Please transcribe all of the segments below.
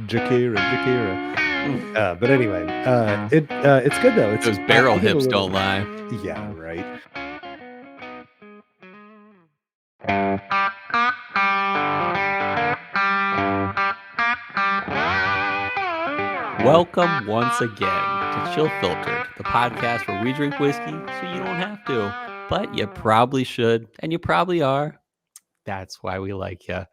Jakira. But anyway, it's good though. Those barrel I get a hips little- don't lie. Yeah, right. Welcome once again to Chill Filtered, the podcast where we drink whiskey so you don't have to, but you probably should, and you probably are. That's why we like you.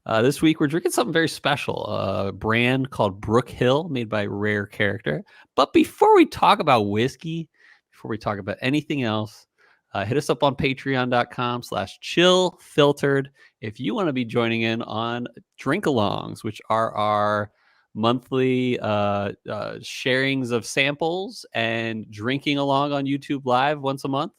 This week we're drinking something very special, a brand called Brook Hill, made by Rare Character. But before we talk about whiskey, before we talk about anything else, hit us up on patreon.com/chillfiltered if you want to be joining in on drink-alongs, which are our monthly sharings of samples and drinking along on YouTube Live once a month.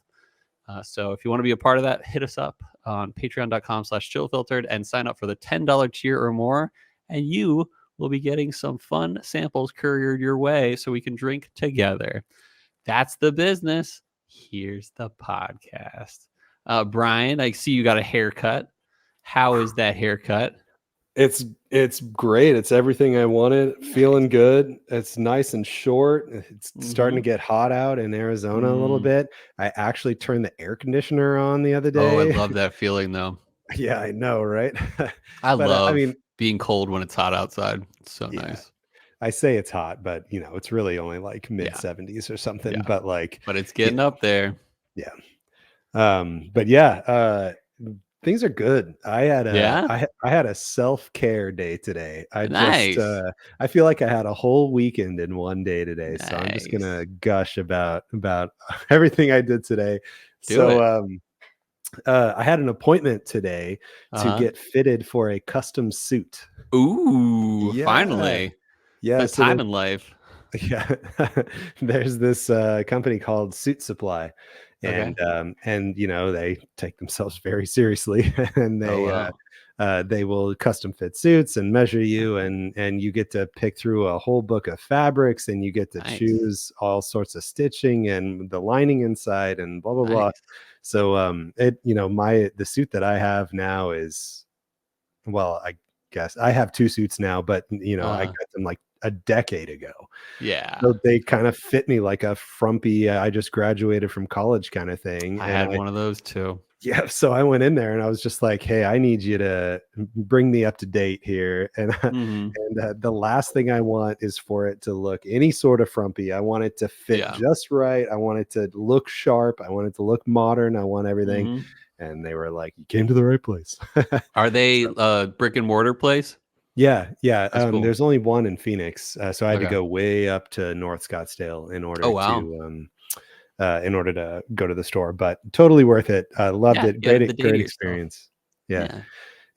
So if you want to be a part of that, hit us up on patreon.com/chillfiltered and sign up for the $10 tier or more. And you will be getting some fun samples couriered your way so we can drink together. That's the business. Here's the podcast. Bryan, I see you got a haircut. How is that haircut? It's great. It's everything I wanted. Feeling good. It's nice and short. It's starting to get hot out in Arizona a little bit. I actually turned the air conditioner on the other day. Oh, I love that feeling though. Yeah, I know, right? I love being cold when it's hot outside. It's so nice. I say it's hot, but it's really only like mid 70s or something. Yeah. But it's getting up there. Yeah. But yeah, things are good. I had a self-care day today. I feel like I had a whole weekend in one day today. Nice. So I'm just gonna gush about everything I did today. I had an appointment today to get fitted for a custom suit. Ooh, finally. Yeah. The time in life. Yeah. There's this company called Suit Supply. And they take themselves very seriously, and they will custom fit suits and measure you, and you get to pick through a whole book of fabrics, and you get to choose all sorts of stitching and the lining inside and blah blah blah. So the suit that I have now is, well, I guess I have two suits now, but I got them like a decade ago. Yeah. So they kind of fit me like a frumpy, I just graduated from college kind of thing. I had one of those too. Yeah. So I went in there and I was just like, hey, I need you to bring me up to date here. And, the last thing I want is for it to look any sort of frumpy. I want it to fit just right. I want it to look sharp. I want it to look modern. I want everything. And they were like, you came to the right place. Are they brick and mortar place? Yeah. Cool. There's only one in Phoenix, so I had to go way up to North Scottsdale in order to go to the store. But totally worth it. Loved it. Great experience. Yeah.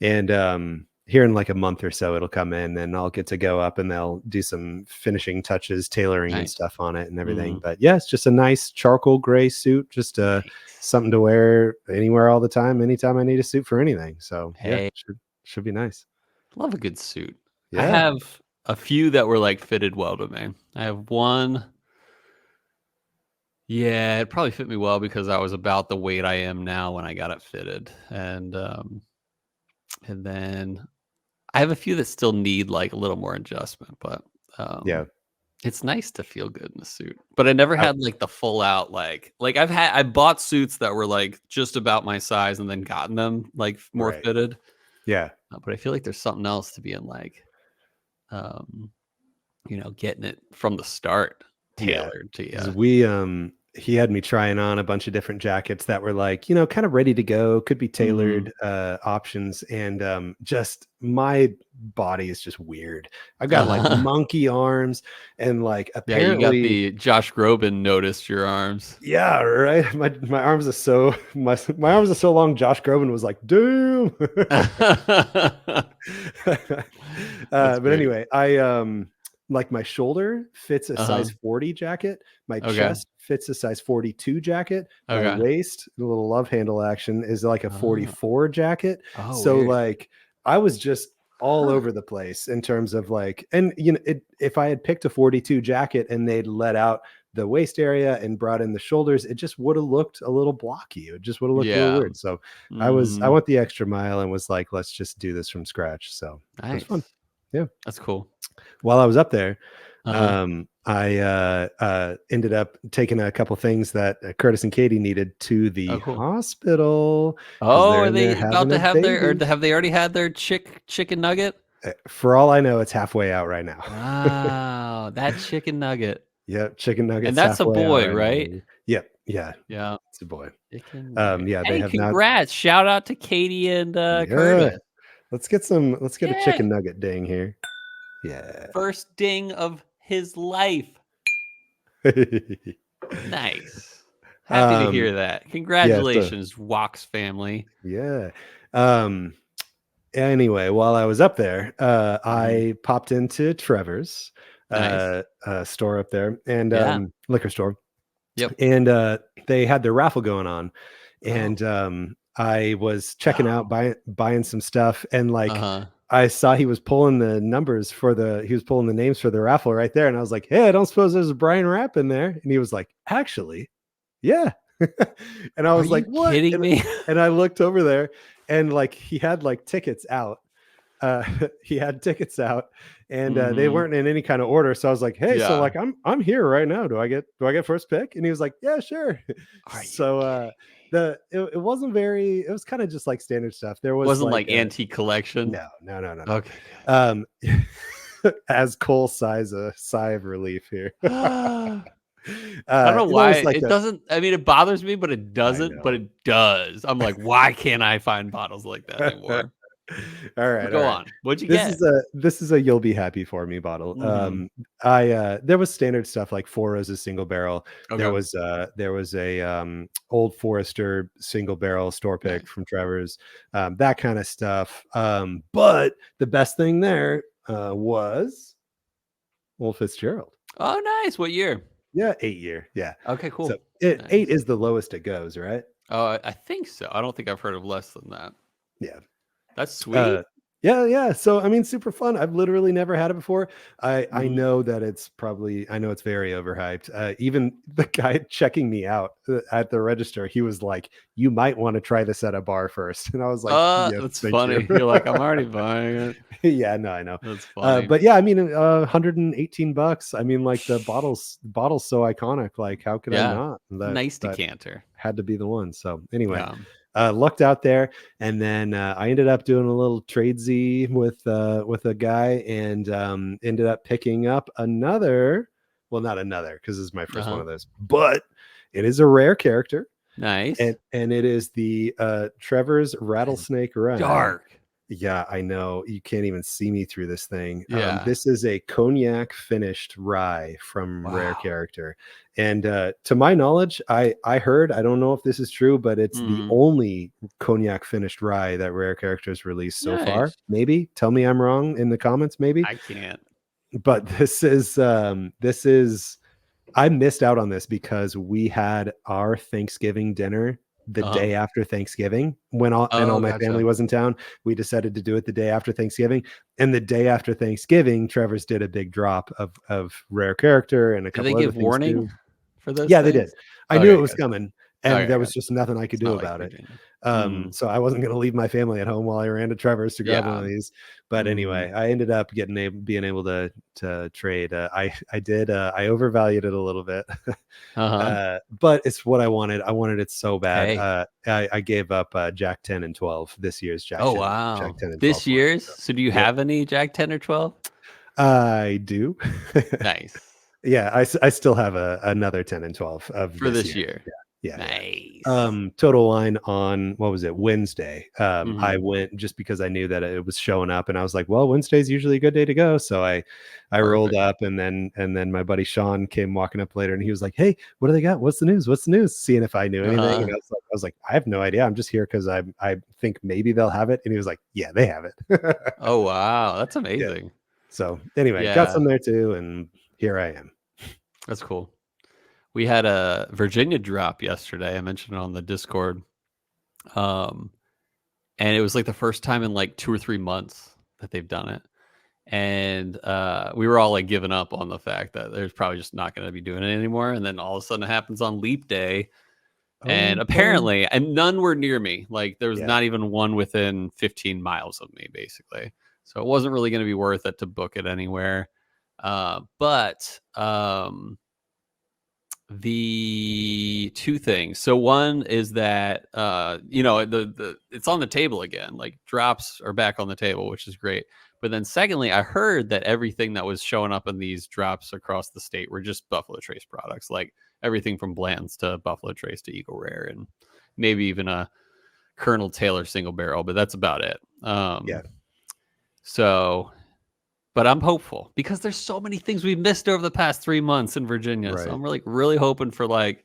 And here in like a month or so, it'll come in, and I'll get to go up, and they'll do some finishing touches, tailoring and stuff on it and everything. But yeah, it's just a nice charcoal gray suit, just something to wear anywhere all the time, anytime I need a suit for anything. So should be nice. Love a good suit. Yeah. I have a few that were like fitted well to me. I have one. Yeah, it probably fit me well because I was about the weight I am now when I got it fitted. And then I have a few that still need like a little more adjustment, but it's nice to feel good in a suit. But I never had like the full out like I bought suits that were like just about my size and then gotten them like more fitted. Yeah. But I feel like there's something else to being like, getting it from the start tailored to you. He had me trying on a bunch of different jackets that were like, kind of ready to go, could be tailored options. And just my body is just weird. I've got like monkey arms, and like apparently you got the Josh Groban noticed your arms. Yeah, right. My arms are so my arms are so long. Josh Groban was like, damn. But anyway, I like my shoulder fits a size 40 jacket. My chest fits a size 42 jacket. My waist, the little love handle action, is like a 44 jacket. So weird. Like I was just all over the place in terms of like, and if I had picked a 42 jacket and they'd let out the waist area and brought in the shoulders, it just would have looked a little blocky. It just would have looked a little weird. So I went the extra mile and was like, let's just do this from scratch. So nice. it was fun. Yeah, that's cool. while I was up there, Uh-huh. I ended up taking a couple things that Curtis and Katie needed to Oh, the cool. hospital because Oh, they're are in there they about having to a have their, or baby. have they already had their chicken nugget? For all I know, it's halfway out right now. Wow, that chicken nugget. Yep, chicken And nuggets that's a halfway out boy, right now, right? baby. Yep, yeah, Yeah. it's a boy. Chicken nugget. Yeah, they Hey, have not. congrats. Shout out to Katie and Yeah, Curtis. let's get a Yeah. chicken nugget ding here. Yeah. First ding of his life. Nice. Happy to um, hear that. yeah, so Congratulations, Wax family. yeah. Um, Anyway, while I was up there, Mhm. I popped into Trevor's Nice. store up there and Yeah. liquor store, Yep. and they had their raffle going on, Oh. and I was checking out, buying some stuff, and like Uh-huh. I saw he was pulling the numbers for he was pulling the names for the raffle right there, and I was like, "Hey, I don't suppose there's a Brian Rapp in there?" And he was like, "Actually, yeah." And I Are was like, you "What?" kidding me? And I looked over there, and like he had like tickets out. He had tickets out, and they Mhm. weren't in any kind of order. So I was like, "Hey, so Yeah. like I'm here right now. Do I get first pick?" And he was like, "Yeah, sure." Are you So kidding me? it wasn't very. It was kind of just like standard stuff. There was Wasn't like like antique collection? no. Okay, Um, as Cole sighs a sigh of relief here. good. I don't know There why was like it a doesn't. I mean, it bothers me, but it I doesn't. But know. it does. I'm like, why can't I find bottles like that anymore? All But right, all go right. on. What'd you This get? is a you'll be happy for me bottle. Hmm. I there was standard stuff like Four Roses single barrel. Okay. There was a Old Forester single barrel store pick Nice. from Trevor's, that kind of stuff. But the best thing there was Old Fitzgerald. Oh, nice. What year? Yeah, 8 year. Yeah. Okay, So cool. eight Nice. is the lowest it goes, right? Oh, I think so. I don't think I've heard of less than that. Yeah. That's sweet. Uh, yeah, yeah. So I mean, super fun. I've literally never had it before. I Mhm. know that I know it's very overhyped. Even the guy checking me out at the register, he was like, "You might want to try this at a bar first." And I was like, "Yes, That's thank you." funny. You're like, I'm already buying it. Yeah, no, I know. That's funny. But yeah, I mean, $118. I mean, like the bottle's so iconic. Like, how could I Yeah. not? Nice That decanter. had to be the one. So anyway, Yeah. lucked out there, and then I ended up doing a little tradesy with a guy, and ended up picking up another. Well, not another because this is my first one Uh-huh. of those, but it is a rare character, Nice. and it is the Trevor's That is Rattlesnake Rye. dark. Yeah, I know. You can't even see me through this thing. Yeah. This is a cognac finished rye from Rare Wow. Character. And to my knowledge, I heard, I don't know if this is true, but it's the Mhm. only cognac finished rye that Rare Characters released so far. Nice. Maybe. Tell me I'm wrong in the comments, maybe. I can't. But this is I missed out on this because we had our Thanksgiving dinner the Uh-huh. day after Thanksgiving when all Oh, my family gotcha. was in town. We decided to do it the day after Thanksgiving, and the day after Thanksgiving, Trevor's did a big drop of Rare Character and a Did they couple other give things warning too. for those Yeah, they did. things? I knew it Okay, was gotcha. coming, and Okay, there was gotcha. just nothing I could It's do not like about it. Virginia. Mm. So I wasn't going to leave my family at home while I ran to Trevor's to grab one Yeah. of these. But Mhm. anyway, I ended up being able to trade. I did. I overvalued it a little bit, Uh-huh. but it's what I wanted. I wanted it so bad. Hey. I gave up Jack 10 and 12 this year's Oh, Jack wow. 10 and 12 This coins. year's? So, So do you yep, have any Jack 10 or 12? I do. Nice. Yeah, I still have another 10 and 12 of For this this year. year. Yeah. Nice. Total wine on what was it, Wednesday. I Mhm. went just because I knew that it was showing up, and I was like, well, Wednesday's usually a good day to go. So I rolled Perfect. up, and then my buddy Sean came walking up later, and he was like, hey, what do they got? What's the news? What's the news? Seeing if I knew anything. And Uh-huh. I was like, I have no idea. I'm just here because I think maybe they'll have it. And he was like, yeah, they have it. Oh, wow. That's Yeah. amazing. So anyway, got Yeah, some there too, and here I am. that's cool. We had a Virginia drop yesterday. I mentioned it on the Discord. Um, and it was like the first time in like 2 or 3 months that they've done it. And we were all like giving up on the fact that there's probably just not going to be doing it anymore. And then all of a sudden it happens on Leap Day, And Oh, boy. apparently, and none were near me. Like there was Yeah. not even one within 15 miles of me, basically. So it wasn't really going to be worth it to book it anywhere. But the two things. So one is that the it's on the table again. Like drops are back on the table, which is great. But then secondly, I heard that everything that was showing up in these drops across the state were just Buffalo Trace products, like everything from Blanton's to Buffalo Trace to Eagle Rare and maybe even a Colonel Taylor single barrel, but that's about it. Yeah. So but I'm hopeful because there's so many things we've missed over the past 3 months in Virginia. So Right. I'm really hoping for like,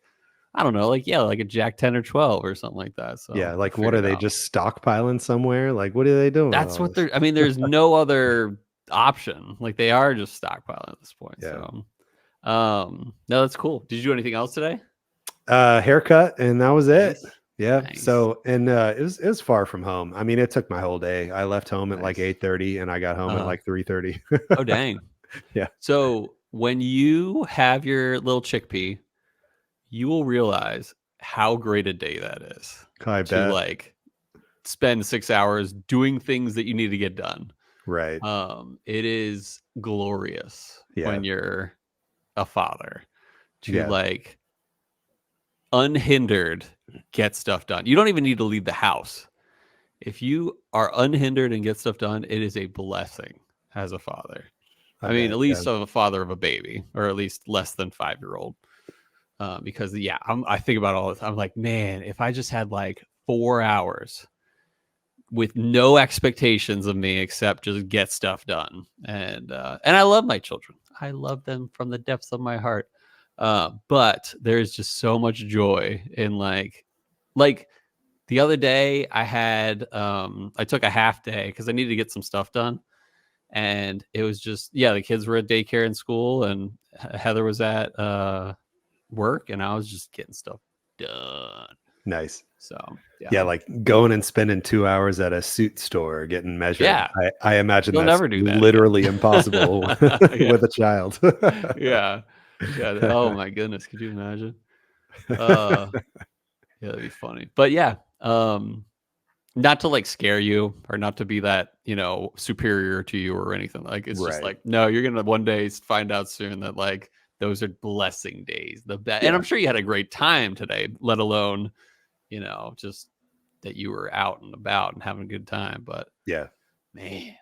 I don't know, like, yeah, like a Jack 10 or 12 or something like that. So Yeah, we'll like, what figure are it they out. just stockpiling somewhere? Like, what are they doing with That's all what this? they're, I mean, there's no other option. Like they are just stockpiling at this point. Yeah. So, no, that's cool. Did you do anything else today? Haircut, and that was it. Nice. Yeah. Nice. So, and it was far from home. I mean, it took my whole day. I left home at like Nice. 8:30, and I got home at Uh, like 3:30. oh, dang. Yeah. So when you have your little chickpea, you will realize how great a day that is I to bet. like spend 6 hours doing things that you need to get done. Right. It is glorious Yeah. when you're a father to Yeah. like unhindered get stuff done. You don't even need to leave the house. If you are unhindered and get stuff done, it is a blessing as a father. I I mean, bet. at Yeah. least of a father of a baby, or at least less than 5-year-old. Because yeah, I think about all this. I'm like, man, if I just had like 4 hours with no expectations of me except just get stuff done, and I love my children. I love them from the depths of my heart. But there's just so much joy in like the other day I had I took a half day because I needed to get some stuff done. And it was just, yeah, the kids were at daycare and school, and Heather was at work, and I was just getting stuff done. Nice. So yeah, Yeah, like going and spending 2 hours at a suit store getting measured. yeah, I imagine you'll that's never do that again. literally impossible Yeah, with a child. yeah, yeah. Oh my goodness, could you imagine? Uh, yeah, that'd be funny. But yeah, not to like scare you or not to be that superior to you or anything. Like it's just Right. like, no, you're gonna one day find out soon that like those are blessing days. The best, and Yeah. I'm sure you had a great time today, let alone just that you were out and about and having a good time. But Yeah. man,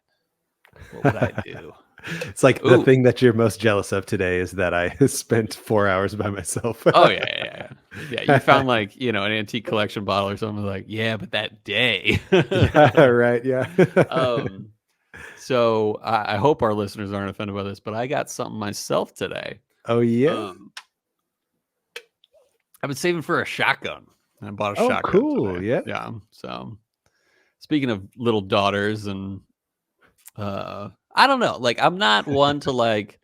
what would I do? It's like the Ooh, thing that you're most jealous of today is that I spent 4 hours by myself. oh yeah, yeah, yeah. Yeah, you found like an antique collection bottle or something. Like, yeah, but that day. Yeah, right, yeah. um, so I hope our listeners aren't offended by this, but I got something myself today. Oh, yeah? Um, I've been saving for a shotgun. I bought a Oh, shotgun cool, today. yeah. Yeah. So speaking of little daughters and I don't know, like I'm not one to like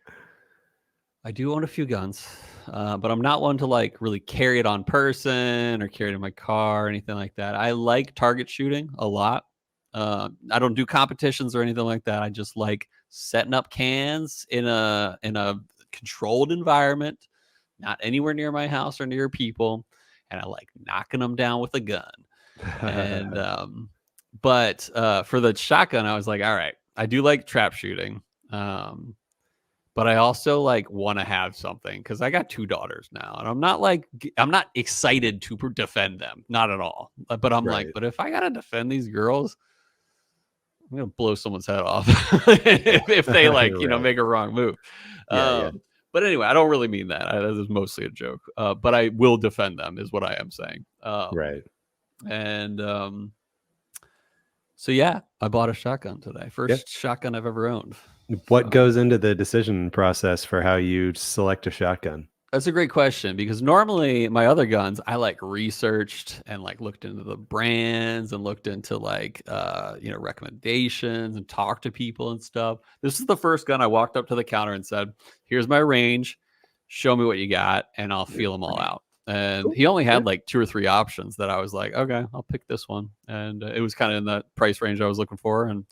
I do own a few guns, but I'm not one to like really carry it on person or carry it in my car or anything like that. I like target shooting a lot. I don't do competitions or anything like that. I just like setting up cans in a controlled environment, not anywhere near my house or near people, and I like knocking them down with a gun. And but for the shotgun, I was like, all right, I do like trap shooting. But I also like want to have something because I got two daughters now, and I'm not excited to defend them, not at all. But I'm like, Right. but if I gotta defend these girls, I'm gonna blow someone's head off if they like Right. make a wrong move. Yeah, yeah. But anyway, I don't really mean that. That is mostly a joke. But I will defend them, is what I am saying. Right. And so yeah, I bought a shotgun today. Yeah. First shotgun I've ever owned. What So goes into the decision process for how you select a shotgun? that's a great question because normally my other guns I like researched and like looked into the brands and looked into like recommendations and talked to people and stuff. This is the first gun I walked up to the counter and said, "Here's my range. Show me what you got and I'll feel them all out." And Cool. he only Yeah. had like 2 or 3 options that I was like, "Okay, I'll pick this one." And it was kind of in that price range I was looking for, and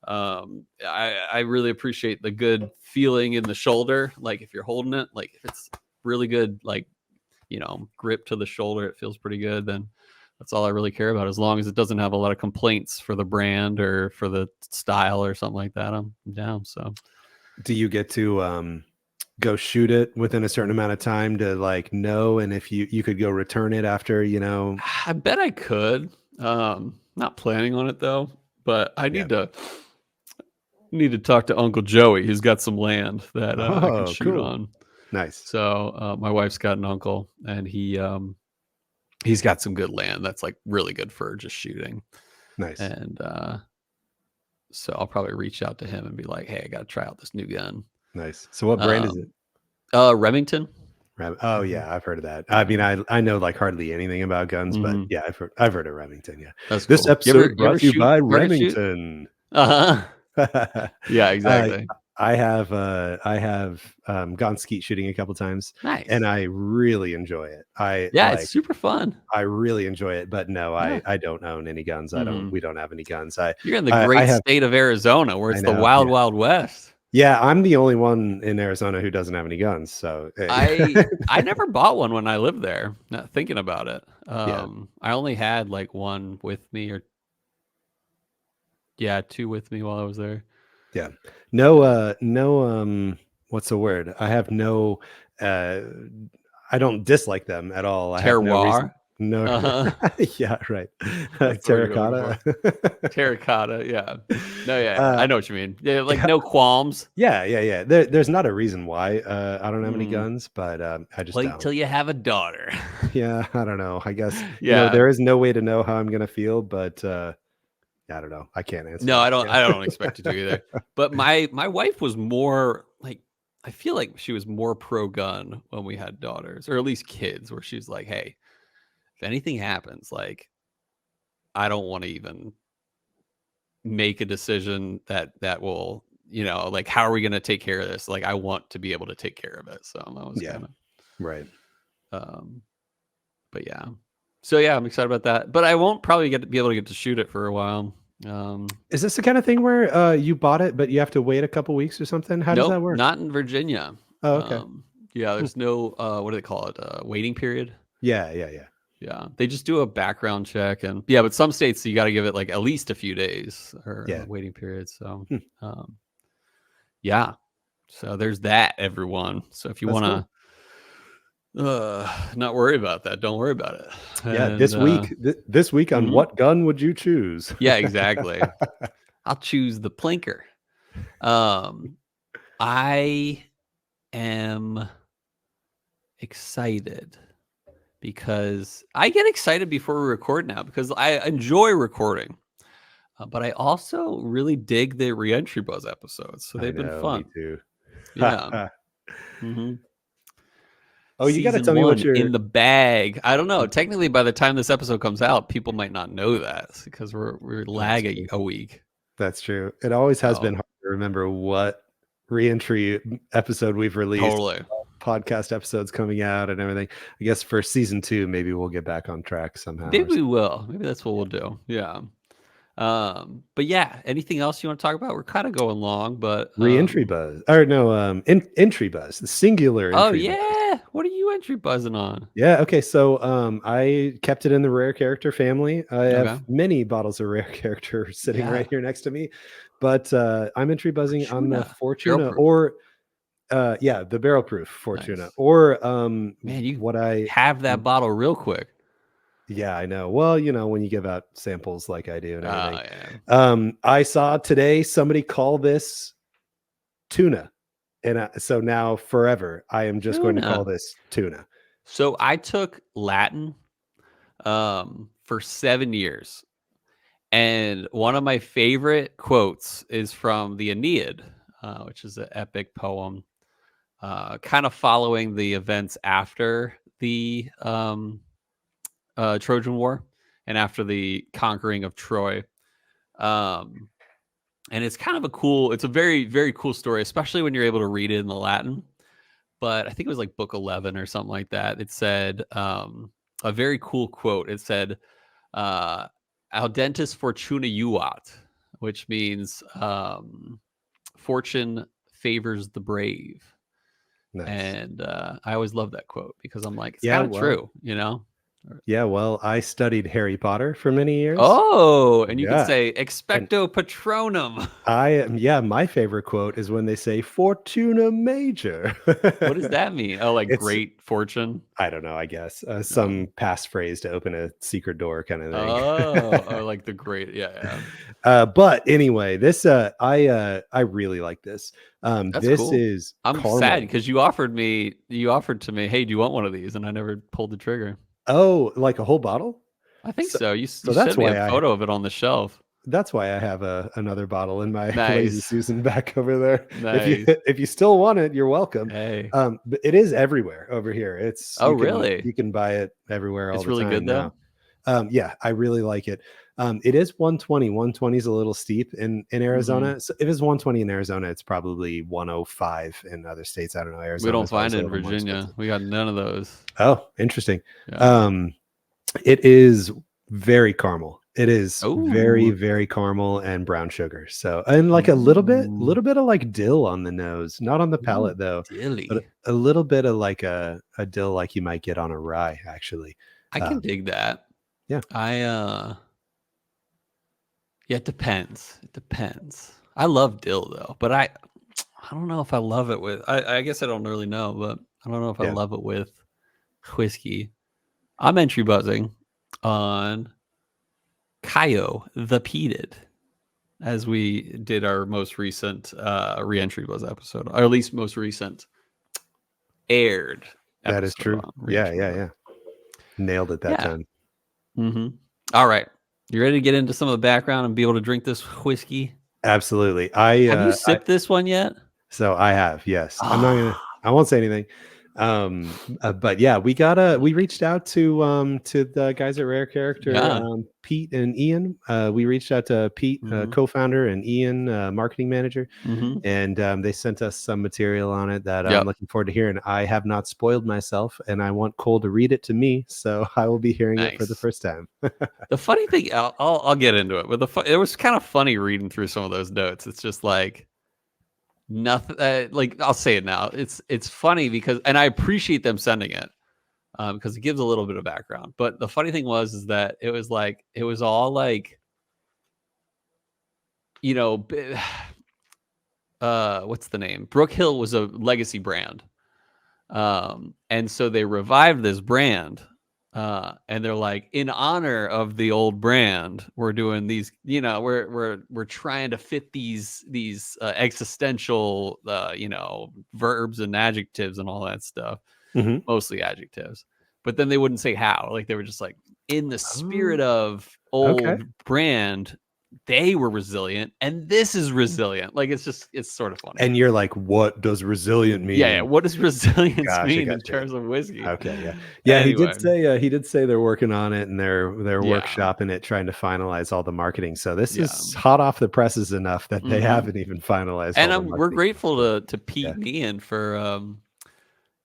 I really appreciate the good feeling in the shoulder, like if you're holding it, like if it's really good, like grip to the shoulder, it feels pretty good, then that's all I really care about. As long as it doesn't have a lot of complaints for the brand or for the style or something like that, I'm down. So Do you get to go shoot it within a certain amount of time to like know, and if you could go return it after, I bet I could. Not planning on it though, but I Yeah. need to talk to Uncle Joey. He's got some land that I could Oh, shoot cool. on. Nice. So my wife's got an uncle, and he's got some good land that's like really good for just shooting. Nice. And so I'll probably reach out to him and be like, "Hey, I got to try out this new gun." Nice. So what brand is it? Remington. Oh yeah, I've heard of that. I mean, I know like hardly anything about guns, but Mm-hmm. yeah, I've heard of Remington. Yeah. That's This cool. episode You ever brought to you shoot? by Learn to shoot? Remington. Uh huh. Yeah, uh, exactly. I have gone skeet shooting a couple times, Nice. and I really enjoy it. Yeah, it's super fun. I really enjoy it, but no, Yeah. I don't own any guns. Mm-hmm. We don't have any guns. You're in the I great have state of Arizona, where I it's the know. wild, Yeah. wild west. Yeah, I'm the only one in Arizona who doesn't have any guns. So I never bought one when I lived there. Not thinking about it. Yeah. I only had like one with me, or two with me while I was there. Yeah. No, what's the word? I have no I don't dislike them at all. I have no reason. Terroir. No. Yeah, right. That's the word you're looking Terracotta. Terracotta. Yeah. No. Yeah. I know what you mean. Yeah. Like yeah, no qualms. yeah. There's not a reason why I don't have any Mm. guns, but I just Wait don't. till you have a daughter. Yeah, I don't know. I guess Yeah. there is no way to know how I'm gonna feel, but I don't know. I can't answer. No, that. I don't. Yeah. I don't expect you to either. But my wife was more like, I feel like she was more pro gun when we had daughters, or at least kids, where she's like, "Hey, if anything happens, like, I don't want to even make a decision that will, like, how are we going to take care of this? Like, I want to be able to take care of it." So that was Yeah. kind of, Right. but yeah. So yeah, I'm excited about that. But I won't probably be able to get to shoot it for a while. Is this the kind of thing where you bought it, but you have to wait a couple weeks or something? How does Nope, that work? not in Virginia. Oh, okay. Yeah, Hmm. there's no what do they call it? Waiting period. Yeah. Yeah, they just do a background check, and yeah, but some states you got to give it like at least a few days or Yeah. waiting period. So, Hmm. yeah, so there's that, everyone. So if you That's want to not worry about that, don't worry about it. Yeah. And, This week on mhm. what gun would you choose? Yeah, exactly. I'll choose the plinker. I am excited because I get excited before we record now because I enjoy recording, but I also really dig the Reentry Buzz episodes, so I they've been know, fun. me too. Yeah. Mm-hmm. Oh, you got to Season tell me what 1 your in the bag. I don't know. Technically, by the time this episode comes out, people might not know that because we're lagging a week. That's true. It always has So, been hard to remember what reentry episode we've released. totally. Podcast episodes coming out and everything. I guess for season 2, maybe we'll get back on track somehow. Maybe we will. Maybe that's what we'll do. Yeah. But yeah, anything else you want to talk about? We're kind of going long, but Reentry buzz, or no, entry buzz, the singular. Oh Entry buzz. yeah, what are you entry buzzing on? Yeah. Okay. So I kept it in the rare character family. I have many bottles of rare character sitting right here next to me, but I'm entry buzzing on the Fortuna or the barrel proof Fortuna. Nice. Or man, you what I have that bottle real quick. Yeah, I know. Well, when you give out samples like I do and everything. Yeah. I saw today somebody call this tuna. And so now forever, I am just going to call this tuna. So I took Latin for 7 years. And one of my favorite quotes is from the Aeneid, which is an epic poem, kind of following the events after the Trojan War and after the conquering of Troy. And it's kind of it's a very, very cool story, especially when you're able to read it in the Latin. But I think it was like book 11 or something like that. It said a very cool quote. It said, Audentis fortuna juvat, which means fortune favors the brave. Nice. And I always love that quote because I'm like, it's Yeah, kind of well, true, you know? yeah, well, I studied Harry Potter for many years. Oh, and you could Yeah, say and expecto patronum. I am yeah, my favorite quote is when they say "Fortuna Major." What does that mean? Oh, like It's great fortune. I don't know, I guess, No. some passphrase to open a secret door kinda Oh, thing. oh, like the great. Yeah, yeah. But anyway, I really like this. That's This cool. is I'm sad caramel. because you offered to me, hey, do you want one of these? And I never pulled the trigger. Oh, like a whole bottle? I think So so. You so that's showed me a why I photo of it on the shelf. have another bottle in my Lazy Nice. Susan back over there. Nice. If you still want it, you're welcome. Hey. But it is everywhere over here. It's Oh, really? you can buy it everywhere all It's the really good time though? now. Yeah, I really like it. It is 120. 120 is a little steep in Mhm. Arizona. So if it's 120 in Arizona, it's probably 105 in other states. I don't know. We Arizona don't is always find a it in little more Virginia. expensive. We got none of those. Oh, interesting. Yeah. Um, it is very caramel. It is very, Oh. very caramel and brown sugar. So, and like a Ooh. little bit of like dill on the nose, not on the Ooh, palate though, but dilly. a little bit of like a dill like you might get on a rye, actually. I can Um, dig that. yeah, I Yeah, it depends. It depends. I love dill though, but I don't know if I love it with I guess I don't really know, but I don't know if I yeah, love it with whiskey. I'm entry buzzing on Kayo the Peated as we did our most recent re-entry buzz episode, or at least most recent aired that is episode true. on Yeah, re-entry yeah, buzz. yeah. Nailed it that Yeah. time. All right. You ready to get into some of the background and be able to drink this whiskey? Absolutely. Have you sipped this one yet? So I have, yes. Ah, I won't say anything. But yeah, we reached out to the guys at Rare Character, yeah. Pete and Ian. We reached out to Pete, Mhm. co-founder, and Ian, marketing manager, Mhm. and they sent us some material on it that I'm Yep. looking forward to hearing. I have not spoiled myself, and I want Cole to read it to me, so I will be hearing it for the Nice. first time. The funny thing, I'll get into it, but it was kind of funny reading through some of those notes. It's just like nothing. Like I'll say it now. It's funny because, and I appreciate them sending it because it gives a little bit of background. But the funny thing is that it was like it was all like you know, what's the name? Brook Hill was a legacy brand. And so they revived this brand. And they're like, in honor of the old brand, we're doing these, we're trying to fit these existential verbs and adjectives and all that stuff, Mhm. mostly adjectives. But then they wouldn't say how. Like they were just like in the Oh, spirit of okay. old brand, they were resilient and this is resilient. Like it's sort of funny. And you're like, "What does resilient Yeah, yeah. mean?" What does resilience Gotcha, mean in gotcha. terms of whiskey? Okay, yeah. Yeah, Anyway, he did say they're working on it and they're yeah, workshopping it, trying to finalize all the marketing. So this yeah. is hot off the presses enough that they Mhm. haven't even finalized And all the we're marketing stuff. grateful So to Pete yeah, and Ian for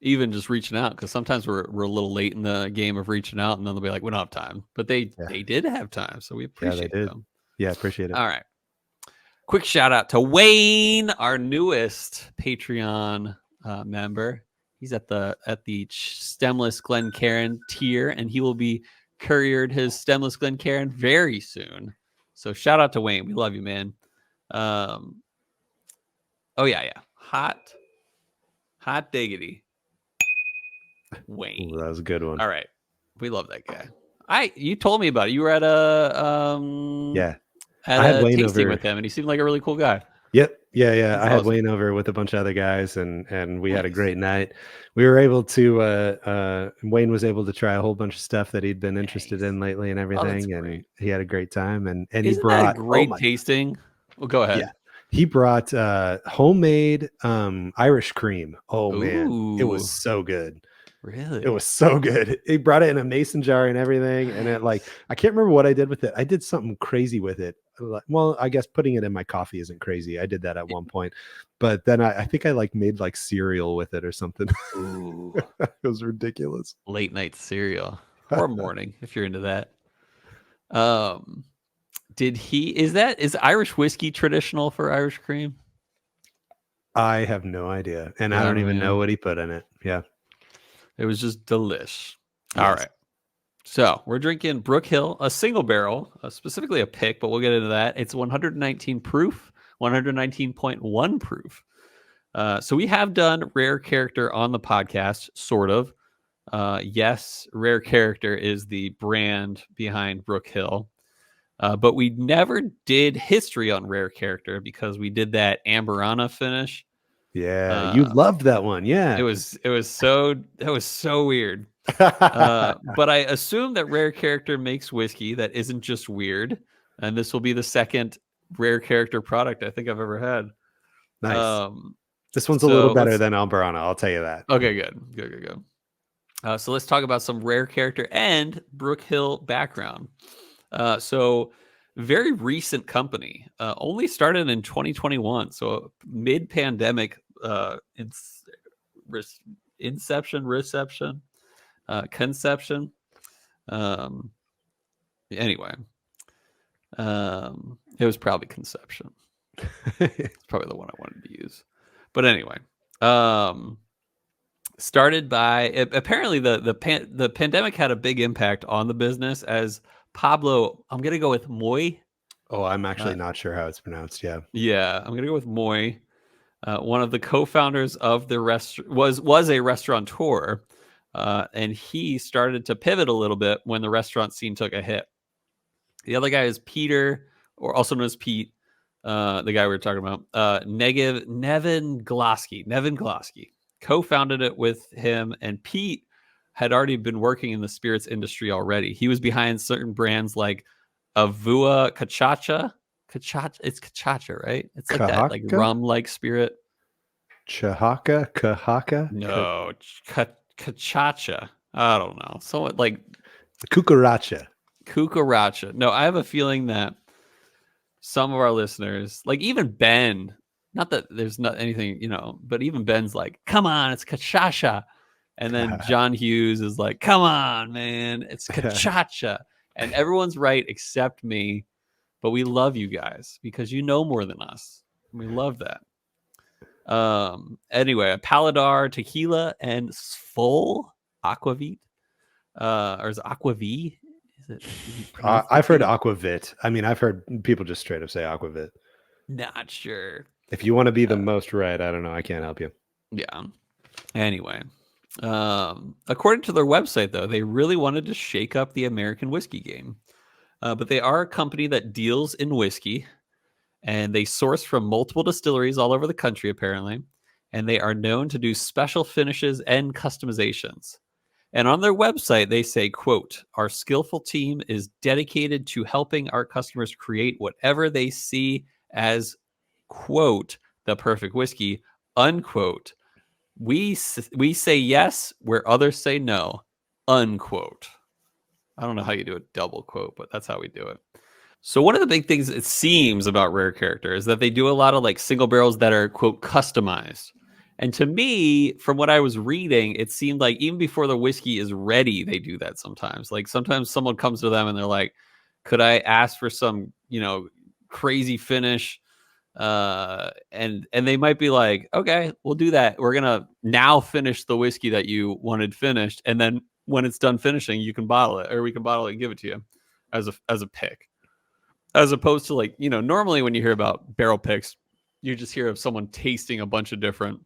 even just reaching out because sometimes we're a little late in the game of reaching out, and then they'll be like, "We don't have time," but yeah, they did have time, so we yeah, they appreciate did. them. Yeah, appreciate it. All right, quick shout out to Wayne, our newest Patreon member. He's at the stemless Glencairn tier, and he will be couriered his stemless Glencairn very soon. So shout out to Wayne. We love you, man. Um, oh yeah, yeah. Hot diggity. Ooh, that Wayne. was a good one. All right. We love that guy. You told me about it. You were at Yeah. at I had a Wayne tasting over. with him and he seemed like a really cool guy. Yep. Yeah, yeah. He's I had awesome. Wayne over with a bunch of other guys and we had a Nice. great night. We were able to Wayne was able to try a whole bunch of stuff that he'd been interested Nice. in lately and Oh, that's everything, and great. he had a great time and he Isn't that a brought oh great my tasting? Well, go yeah. ahead. He brought homemade Irish cream. Oh man, it was Ooh, so good. It really? was so good. He brought it in a mason jar and everything, and it like Nice. I can't remember what I did with it. I did something crazy with it. Well, I guess putting it in my coffee isn't crazy. I did that at one point, but then I think I like made like cereal with it or something. Ooh, It was ridiculous. late night cereal or morning if you're into that. Um, is Irish whiskey traditional for Irish cream? I have no idea, and I Yeah, don't even know man. what he put in it. Yeah. It was just delish. All Yes. right. So we're drinking Brook Hill, a single barrel, specifically a pick, but we'll get into that. It's 119 proof, 119.1 proof. So we have done Rare Character on the podcast, sort of. Yes, Rare Character is the brand behind Brook Hill. But we never did history on Rare Character because we did that Amberana finish. Yeah, you Uh, loved that one. it Yeah. was it was so that was so weird. But I assume that Rare Character makes whiskey that isn't just weird, and this will be the second Rare Character product I think I've ever had. Nice. Um, This one's a little so better let's than Alberana, I'll tell you that. okay, good. So let's talk about some Rare Character and Brook Hill background. So very recent company, only started in 2021, so mid-pandemic inception, reception, conception. Um, anyway, it was probably conception. It's probably the one I wanted to use. But anyway, started by apparently the pandemic had a big impact on the business as Pablo. I'm gonna go with Moy. Oh, I'm Uh, actually not sure how it's pronounced. Yeah. yeah, I'm gonna go with Moy. One of the co-founders of the was a restaurateur, and he started to pivot a little bit when the restaurant scene took a hit. The other guy is Peter, or also known as Pete, the guy we were talking about. Nevin Glosky co-founded it with him, and Pete had already been working in the spirits industry already. He was behind certain brands like Avua Cachacha. Cachacha, it's cachacha, right? It's like that, like Kahaka? rum-like spirit. Chahaka? Kahaka? No, cachacha. I don't know. Somewhat like Cucaracha. cucaracha. No, I have a feeling that some of our listeners, like even Ben, not that there's not anything, but even Ben's like, come on, it's cachacha. And then John Hughes is like, come on, man, it's cachacha. And everyone's right except me. But we love you guys because you know more than us. We love that. Anyway, a Paladar tequila and full aquavit. Or is it aquavit? Is it pronounced I've heard tequila? aquavit. I mean, I've heard people just straight up say aquavit. Not sure. If you want to be the most right, I don't know. I can't help you. Yeah. Anyway, according to their website, though, they really wanted to shake up the American whiskey game. But they are a company that deals in whiskey, and they source from multiple distilleries all over the country, apparently. And they are known to do special finishes and customizations. And on their website, they say, quote, our skillful team is dedicated to helping our customers create whatever they see as, quote, the perfect whiskey, unquote. We say yes where others say no, unquote. I don't know how you do a double quote, but that's how we do it. So one of the big things it seems about Rare Character is that they do a lot of like single barrels that are, quote, customized. And to me, from what I was reading, it seemed like even before the whiskey is ready, they do that sometimes. Like sometimes someone comes to them and they're like, could I ask for some, crazy finish? And they might be like, okay, we'll do that. We're gonna now finish the whiskey that you wanted finished, and then when it's done finishing, you can bottle it, or we can bottle it and give it to you as a pick. As opposed to like, normally when you hear about barrel picks, you just hear of someone tasting a bunch of different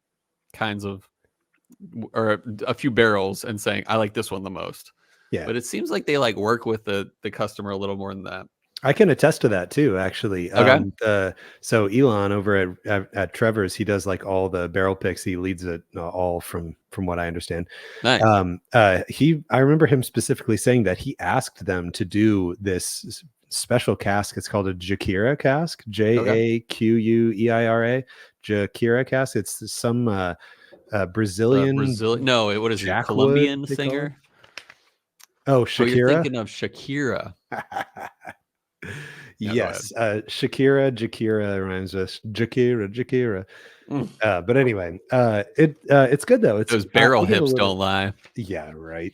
kinds of or a few barrels and saying, I like this one the most. Yeah. But it seems like they like work with the customer a little more than that. I can attest to that too, actually. Okay. So Elon over at Trevor's, he does like all the barrel picks. He leads it all from what I understand. Nice. I remember him specifically saying that he asked them to do this special cask. It's called a Jakira cask, Jaquueira, Jakira cask. It's some Brazilian. No, what is he? Jackwood, Colombian they call it? singer? Oh, Oh, you're Shakira. thinking of Shakira. Yes, Jakira rhymes with Jakira. But anyway, it's good though. It's Those barrel I'll give hips a little, don't lie. yeah, right.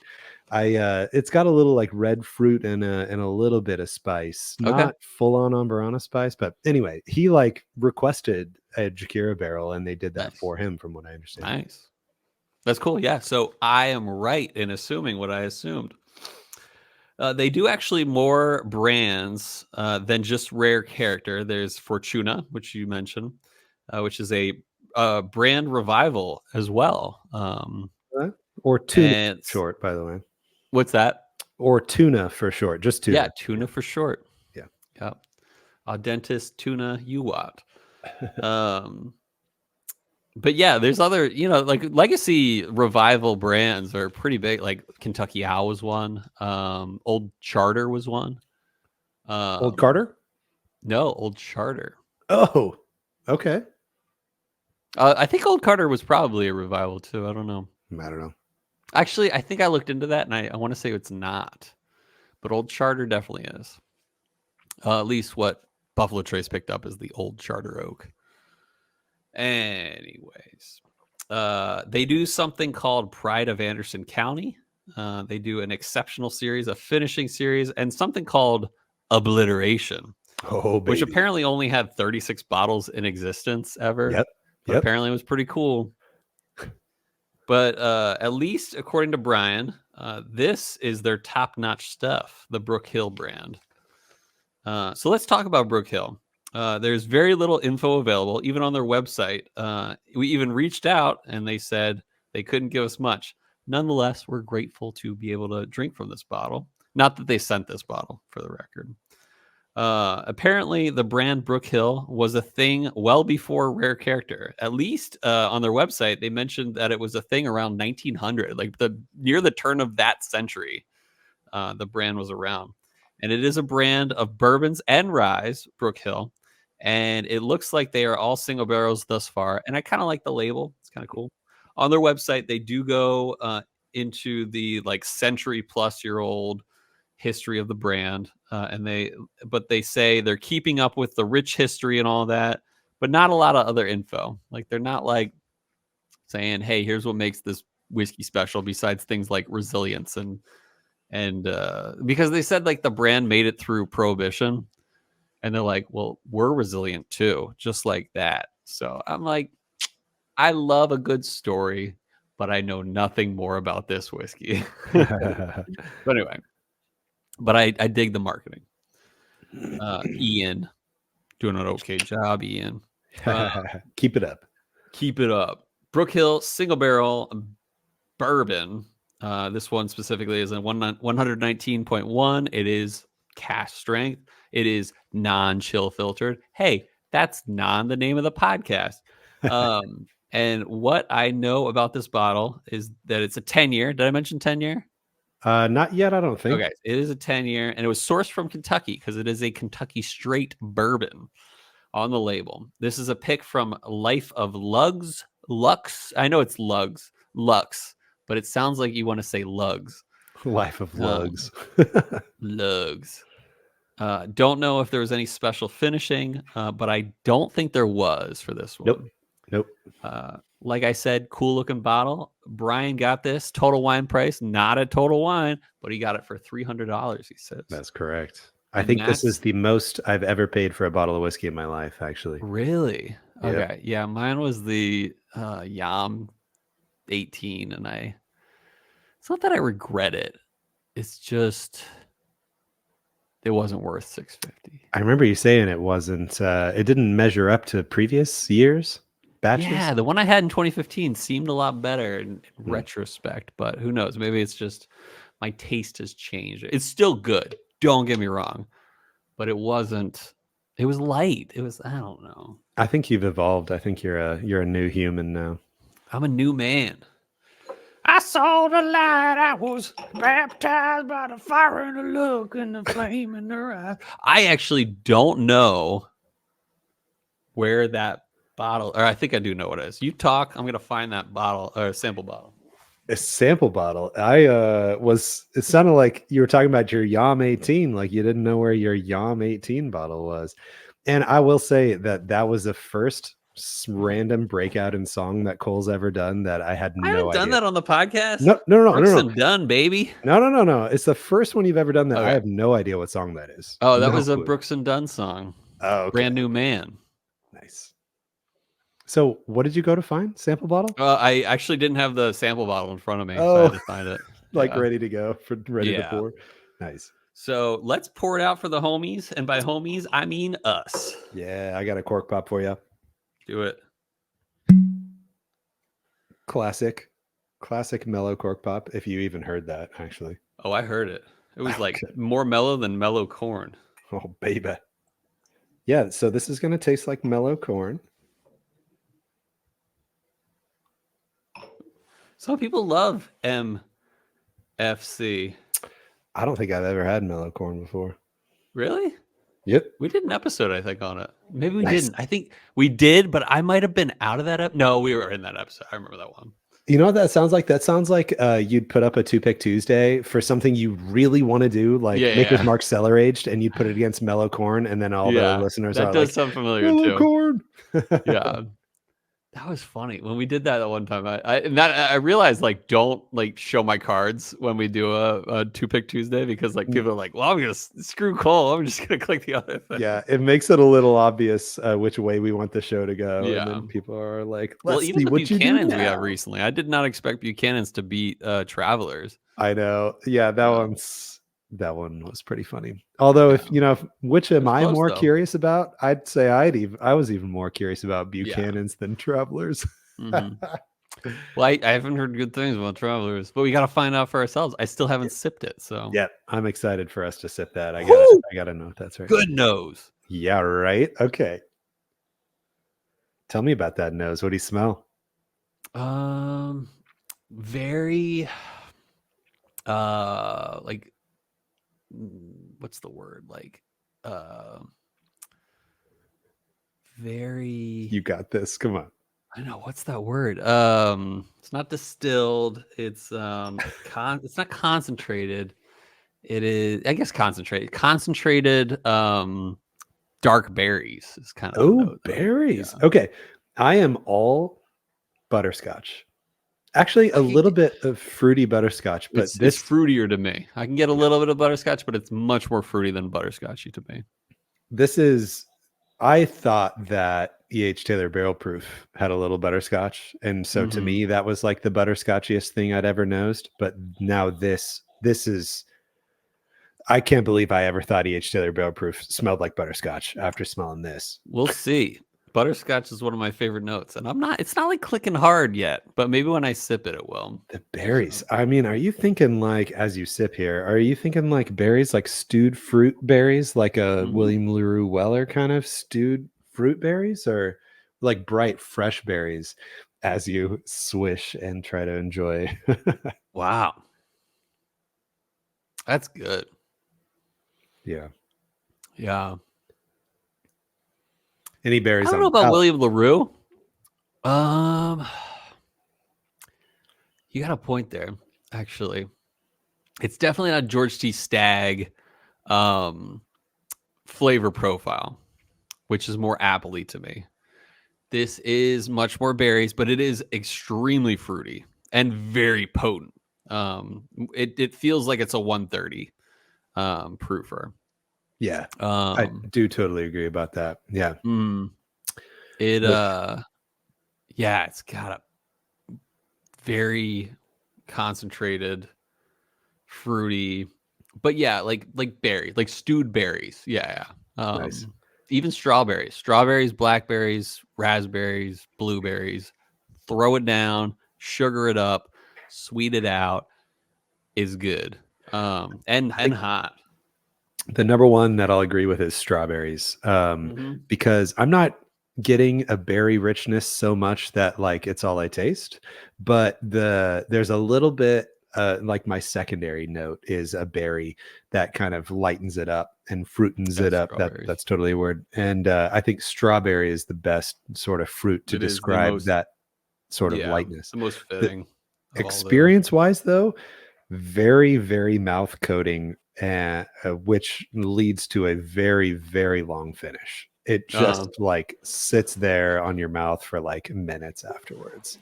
It's got a little like red fruit and a little bit of spice, Okay. not full on Amburana spice, but anyway, he like requested a Jakira barrel and they did that Nice. for him, from what I understand. Nice. That's cool. Yeah. So I am right in assuming what I assumed. They do actually more brands than just rare character. There's Fortuna, which you mentioned, which is a brand revival as well. Or tuna And for short, by the way. what's that? Or tuna for short, just tuna. Yeah, tuna for short. Yeah. Yeah. Audentes tuna UWAT. But yeah, there's other, like legacy revival brands are pretty big. Like Kentucky Owl was one. Old Charter was one. Old Carter? No, Old Charter. Oh, okay. I think Old Carter was probably a revival too. I don't know. I don't know. Actually, I think I looked into that, and I want to say it's not. But Old Charter definitely is. At least what Buffalo Trace picked up is the Old Charter Oak. Anyways, they do something called Pride of Anderson County. They do an exceptional series, a finishing series, and something called Obliteration. Oh, baby. Which apparently only had 36 bottles in existence ever. Yep. But apparently it was pretty cool. But at least according to Bryan, this is their top-notch stuff, the Brook Hill brand. So let's talk about Brook Hill. There's very little info available, even on their website. We even reached out, and they said they couldn't give us much. Nonetheless, we're grateful to be able to drink from this bottle. Not that they sent this bottle, for the record. Apparently, the brand Brook Hill was a thing well before rare character. At least on their website, they mentioned that it was a thing around 1900, like near the turn of that century. The brand was around, and it is a brand of bourbons and ryes, Brook Hill, and it looks like they are all single barrels thus far. And I kind of like the label; it's kind of cool. On their website, they do go into the like century-plus-year-old history of the brand, but they say they're keeping up with the rich history and all that, but not a lot of other info. Like they're not like saying, "Hey, here's what makes this whiskey special," besides things like resilience and because they said like the brand made it through Prohibition, and they're like, "Well, we're resilient too, just like that." So I'm like, I love a good story, but I know nothing more about this whiskey. But anyway. But I dig the marketing. Ian, doing an okay job, Ian. Keep it up. Keep it up. Brook Hill single barrel bourbon. This one specifically is a 119.1. It is cask strength. It is non-chill filtered. Hey, that's not the name of the podcast. And what I know about this bottle is that it's a 10-year. Did I mention 10-year? Not yet, I don't think. Okay, it is a 10-year, and it was sourced from Kentucky because it is a Kentucky straight bourbon on the label. This is a pick from Life of Luxe. I know it's Luxe, but it sounds like you want to say Lugs. Life of Lugs. Lugs. Don't know if there was any special finishing, but I don't think there was for this one. Nope. Like I said, cool looking bottle. Bryan got this Total Wine price, not at Total Wine, but he got it for $300. He says that's correct. I think this is the most I've ever paid for a bottle of whiskey in my life. Actually, really? Yep. Okay, yeah, mine was the Yam 18, and it's not that I regret it. It's just it wasn't worth $650. I remember you saying it wasn't. It didn't measure up to previous years. Batches? Yeah, the one I had in 2015 seemed a lot better in retrospect, but who knows? Maybe it's just my taste has changed. It's still good. Don't get me wrong, but it wasn't. It was light. It was. I don't know. I think you've evolved. I think you're a new human now. I'm a new man. I saw the light. I was baptized by the fire and the look and the flame in their eyes. I actually don't know where that bottle, or I think I do know what it is. You talk. I'm gonna find that bottle or sample bottle. A sample bottle. It sounded like you were talking about your Yam 18, like you didn't know where your Yam 18 bottle was. And I will say that was the first random breakout in song that Cole's ever done that I had I no haven't done idea. that on the podcast. No. Brooks and Dunn, baby. No. It's the first one you've ever done that I Okay. have no idea what song that is. Oh, that No was a clue. Brooks and Dunn song. Oh, okay. Brand New Man. Nice. So what did you go to find? Sample bottle? I actually didn't have the sample bottle in front of me, so I Oh, had to find it. like Yeah. ready to go, ready to Yeah. pour. Nice. So let's pour it out for the homies. And by homies, I mean us. Yeah, I got a cork pop for you. Do it. Classic mellow cork pop. If you even heard that, actually. Oh, I heard it. It was like more mellow than mellow corn. Oh, baby. Yeah, so this is going to taste like mellow corn. Some people love MFC. I don't think I've ever had mellow corn before. Really? Yep. We did an episode, I think, on it. Maybe we didn't. I think we did, but I might have been out of that. No, we were in that episode. I remember that one. You know what that sounds like? That sounds like you'd put up a 2-pick Tuesday for something you really want to do, like Maker's Mark Cellar Aged, and you'd put it against mellow corn, and then all the listeners are like, that does sound familiar mellow too. corn. Yeah. That was funny when we did that one time. I realized like don't like show my cards when we do a 2-pick Tuesday because like people are like, well, I'm gonna screw Cole. I'm just gonna click the other thing. Yeah, it makes it a little obvious which way we want the show to go. Yeah, and then people are like, well, even the Buchanans we have recently. I did not expect Buchanans to beat Travelers. I know. Yeah, that one was pretty funny. Although, if which am I more curious about? I'd say I was even more curious about Buchanan's than Travelers. Mm-hmm. Well, I haven't heard good things about Travelers, but we got to find out for ourselves. I still haven't sipped it, so yeah, I'm excited for us to sip that. I gotta know if that's right. Good nose. Yeah, right. Okay. Tell me about that nose. What do you smell? Very, like, what's the word? Like, very. You got this. Come on. I know, what's that word? It's not distilled. It's it's not concentrated. It is, I guess, concentrated. Concentrated dark berries is kind of berries. Yeah. Okay. I am all butterscotch. Actually, a little bit of fruity butterscotch, but it's fruitier to me. I can get a little bit of butterscotch, but it's much more fruity than butterscotchy to me. I thought that E.H. Taylor Barrel Proof had a little butterscotch. And so to me, that was like the butterscotchiest thing I'd ever nosed. But now this is, I can't believe I ever thought E.H. Taylor Barrel Proof smelled like butterscotch after smelling this. We'll see. Butterscotch is one of my favorite notes, and it's not like clicking hard yet, but maybe when I sip it, it will. The berries. I mean, are you thinking like, as you sip here, are you thinking like berries, like stewed fruit berries, like a William LaRue Weller kind of stewed fruit berries, or like bright fresh berries as you swish and try to enjoy? Wow. That's good. Yeah. Yeah. Any berries? I don't know about William LaRue. You got a point there, actually. It's definitely not George T. Stagg flavor profile, which is more appley to me. This is much more berries, but it is extremely fruity and very potent. It feels like it's a 130 proofer. Yeah, I do totally agree about that. Yeah. It's got a very concentrated, fruity, but like berries, like stewed berries. Yeah. Nice. Even strawberries, blackberries, raspberries, blueberries. Throw it down, sugar it up, sweet it out is good. And hot. The number one that I'll agree with is strawberries, because I'm not getting a berry richness so much that like it's all I taste, but there's a little bit like my secondary note is a berry that kind of lightens it up and fruitens it up. That's totally a word. And I think strawberry is the best sort of fruit to describe that sort of lightness. The most fitting. Experience wise though, very, very mouth coating, which leads to a very, very long finish. it just like sits there on your mouth for like minutes afterwards.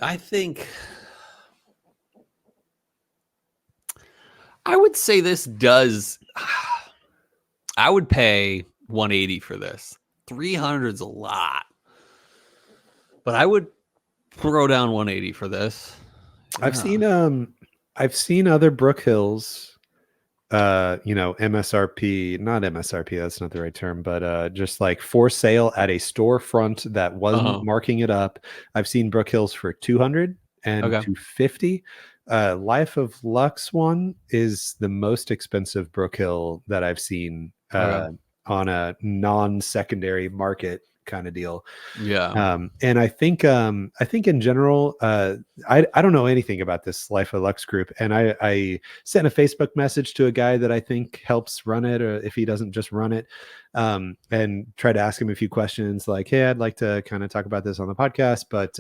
I think I would say this does. I would pay 180 for this. 300 is a lot, but I would throw down 180 for this. Yeah. I've seen other Brook Hills, MSRP, not MSRP, that's not the right term, but just like for sale at a storefront that wasn't marking it up. I've seen Brook Hills for 200 and 250. Life of Luxe one is the most expensive Brook Hill that I've seen on a non-secondary market kind of deal. And I think in general, I don't know anything about this Life of Luxe group, and I sent a Facebook message to a guy that I think helps run it, or if he doesn't just run it, and try to ask him a few questions like, hey, I'd like to kind of talk about this on the podcast, but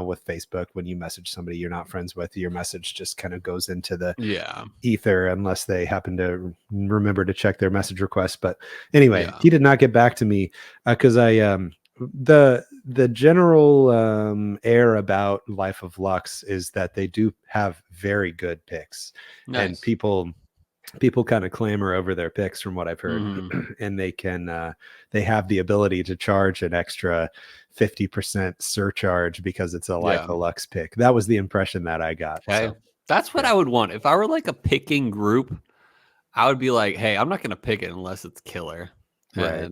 with Facebook, when you message somebody you're not friends with, your message just kind of goes into the ether unless they happen to remember to check their message request. But anyway, he did not get back to me because the general air about Life of Luxe is that they do have very good picks, and people kind of clamor over their picks from what I've heard. And they have the ability to charge an extra 50% surcharge because it's a Life of Luxe pick. That was the impression that I got. So, that's what I would want. If I were like a picking group, I would be like, hey, I'm not going to pick it unless it's killer. Right.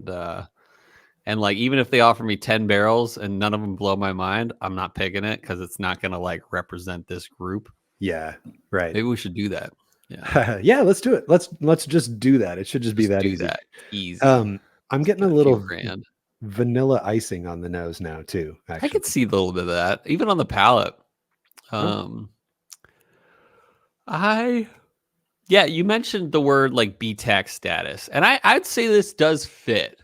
And like, even if they offer me 10 barrels and none of them blow my mind, I'm not picking it because it's not going to like represent this group. Yeah. Right. Maybe we should do that. Yeah. Let's do it. Let's just do that. It should just be that easy. Easy. I'm getting a little vanilla icing on the nose now too. Actually. I could see a little bit of that, even on the palate. You mentioned the word like BTAC status, and I'd say this does fit.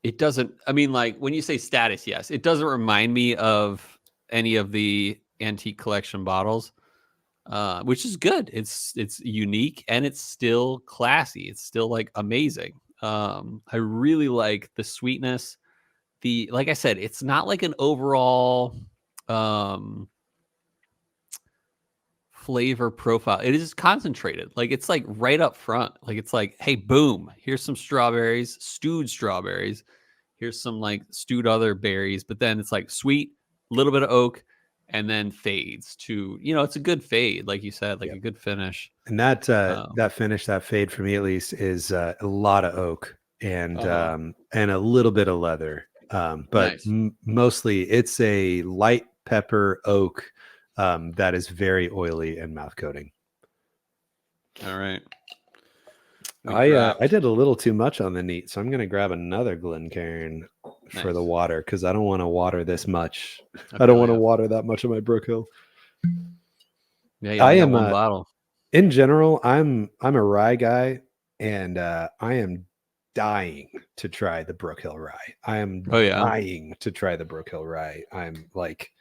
It doesn't, I mean, like when you say status, yes, it doesn't remind me of any of the antique collection bottles, which is good. It's unique and it's still classy. It's still like amazing. I really like the sweetness. Like I said, it's not like an overall flavor profile. It is concentrated. Like it's like right up front. Like it's like, hey, boom, here's some strawberries, stewed strawberries. Here's some like stewed other berries, but then it's like sweet, a little bit of oak, and then fades to, it's a good fade, like you said, like a good finish. And that finish, that fade for me at least, is a lot of oak and a little bit of leather. But mostly it's a light pepper oak that is very oily and mouth coating. All right. I did a little too much on the neat, so I'm going to grab another Glencairn for the water because I don't want to water this much. I don't want to water that much of my Brook Hill. Yeah, I am one bottle. In general, I'm a rye guy, and I am dying to try the Brook Hill rye. I am dying to try the Brook Hill rye. I'm like,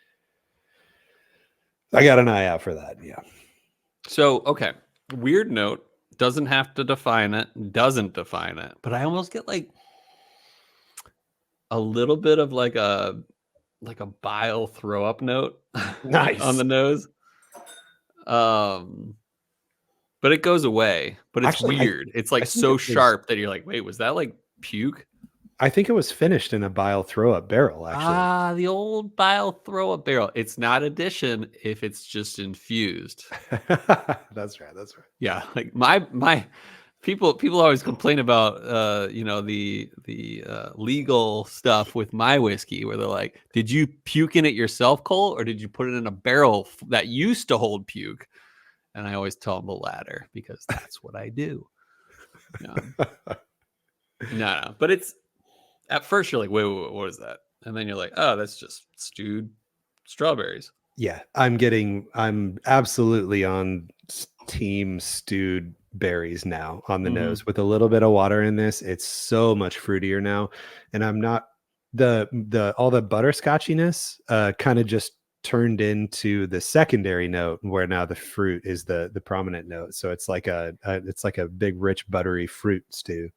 I got an eye out for that. Yeah. So, okay. Weird note. Doesn't have to define it. Doesn't define it. But I almost get like a little bit of like a bile throw up note. Nice. On the nose. But it goes away. But it's actually weird. It's like so sharp that you're like, wait, was that like puke? I think it was finished in a bile throw-up barrel, actually. The old bile throw-up barrel. It's not addition if it's just infused. That's right. Yeah, like my people always complain about the legal stuff with my whiskey, where they're like, did you puke in it yourself, Cole, or did you put it in a barrel that used to hold puke? And I always tell them the latter because that's what I do. No, but it's. At first, you're like, wait, what is that? And then you're like, oh, that's just stewed strawberries. Yeah, I'm absolutely on team stewed berries now on the nose with a little bit of water in this. It's so much fruitier now. And I'm not all the butterscotchiness kind of just turned into the secondary note, where now the fruit is the prominent note. So it's like it's like a big, rich, buttery fruit stew.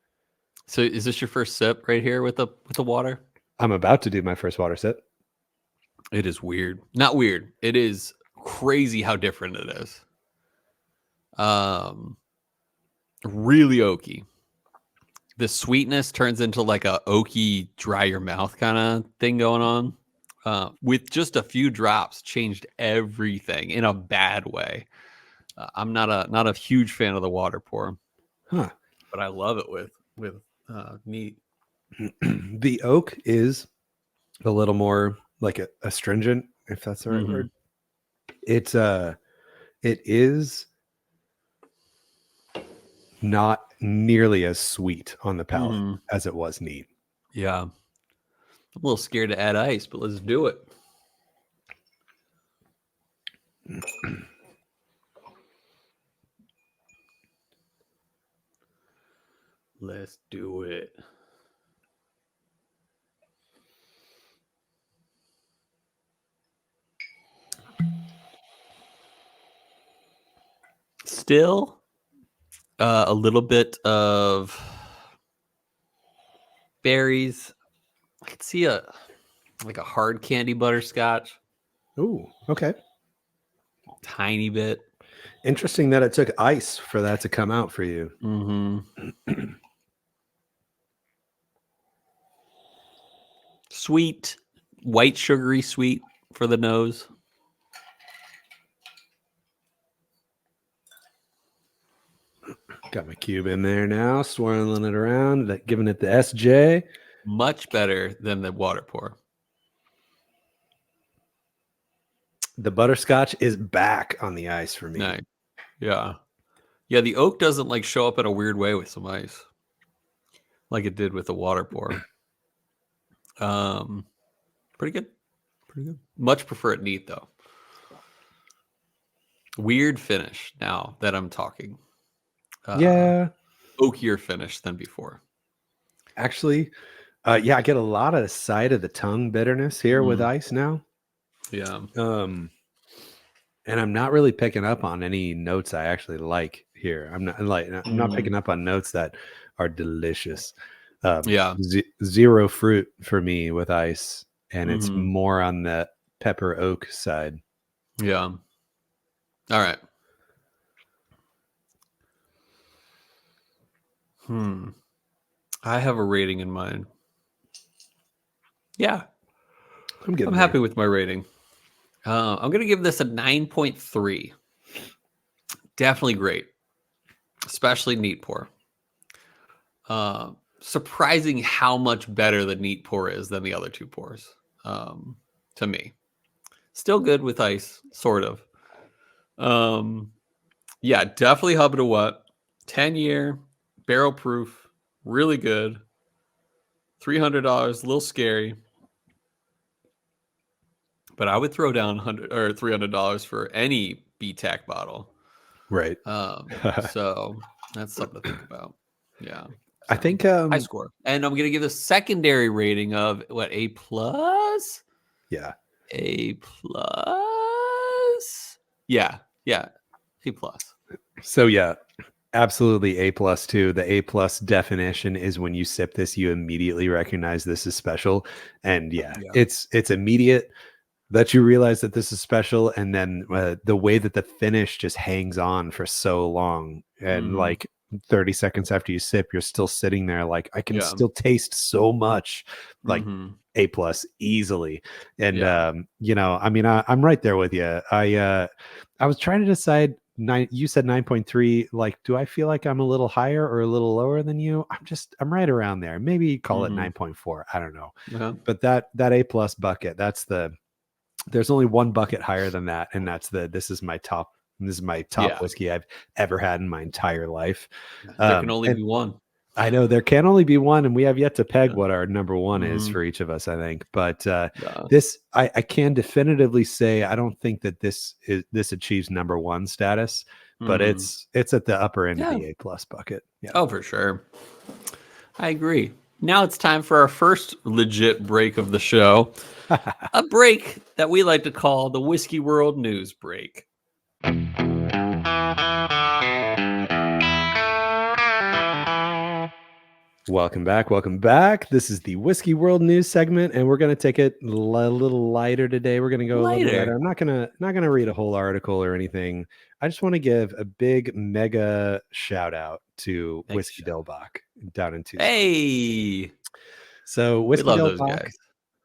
So is this your first sip right here with the water? I'm about to do my first water sip. It is weird. Not weird. It is crazy how different it is. Really oaky. The sweetness turns into like a oaky, dry your mouth kind of thing going on. With just a few drops, changed everything in a bad way. I'm not a huge fan of the water pour, Huh. but I love it with neat. The oak is a little more like astringent, if that's the right word. It is not nearly as sweet on the palate as it was neat. Yeah. I'm a little scared to add ice, but let's do it. Let's do it. Still a little bit of berries. I could see a hard candy butterscotch. Ooh, okay. Tiny bit. Interesting that it took ice for that to come out for you. Sweet, white sugary sweet for the nose. Got my cube in there now, swirling it around, giving it the SJ. Much better than the water pour. The butterscotch is back on the ice for me. Nice. Yeah. Yeah, the oak doesn't like show up in a weird way with some ice, like it did with the water pour. Pretty good. Pretty good. Much prefer it neat though. Weird finish now that I'm talking. Yeah. Oakier finish than before. Actually, yeah, I get a lot of the side of the tongue bitterness here with ice now. Yeah. And I'm not really picking up on any notes I actually like here. I'm not picking up on notes that are delicious. Yeah. Zero fruit for me with ice, and it's more on the pepper oak side. Yeah. All right. I have a rating in mind. Yeah. I'm happy with my rating. I'm going to give this a 9.3. Definitely great. Especially neat pour. Surprising how much better the neat pour is than the other two pours. To me. Still good with ice, sort of. Yeah, definitely hub to what? 10-year, barrel proof, really good. $300, a little scary. But I would throw down $100 or $300 for any BTAC bottle. Right. So that's something to think about. Yeah. So, I think high score. And I'm gonna give a secondary rating of what, A+? Yeah. A+. Yeah. A+. So yeah, absolutely A+ too. The A+ definition is when you sip this, you immediately recognize this is special. And yeah. it's immediate that you realize that this is special, and then the way that the finish just hangs on for so long, and like 30 seconds after you sip, you're still sitting there like, I can still taste so much, like A+ easily. And you know, I mean, I'm right there with you. I was trying to decide. You said 9.3. Like, do I feel like I'm a little higher or a little lower than you? I'm right around there. Maybe call it 9.4. I don't know. But that A+ bucket, there's only one bucket higher than that, and that's this is my top whiskey I've ever had in my entire life. There can only be one. I know there can only be one, and we have yet to peg what our number one is for each of us, I think. But this, I can definitively say, I don't think that this achieves number one status, but it's at the upper end of the A+ bucket. Yeah. Oh, for sure. I agree. Now it's time for our first legit break of the show. A break that we like to call the Whiskey World News Break. Welcome back. Welcome back. This is the Whiskey World News segment, and we're going to take it a little lighter today. We're going to go a little lighter. I'm not gonna read a whole article or anything. I just want to give a big mega shout out to Whiskey Del Bac down in Tucson. Hey, so Whiskey Del Bac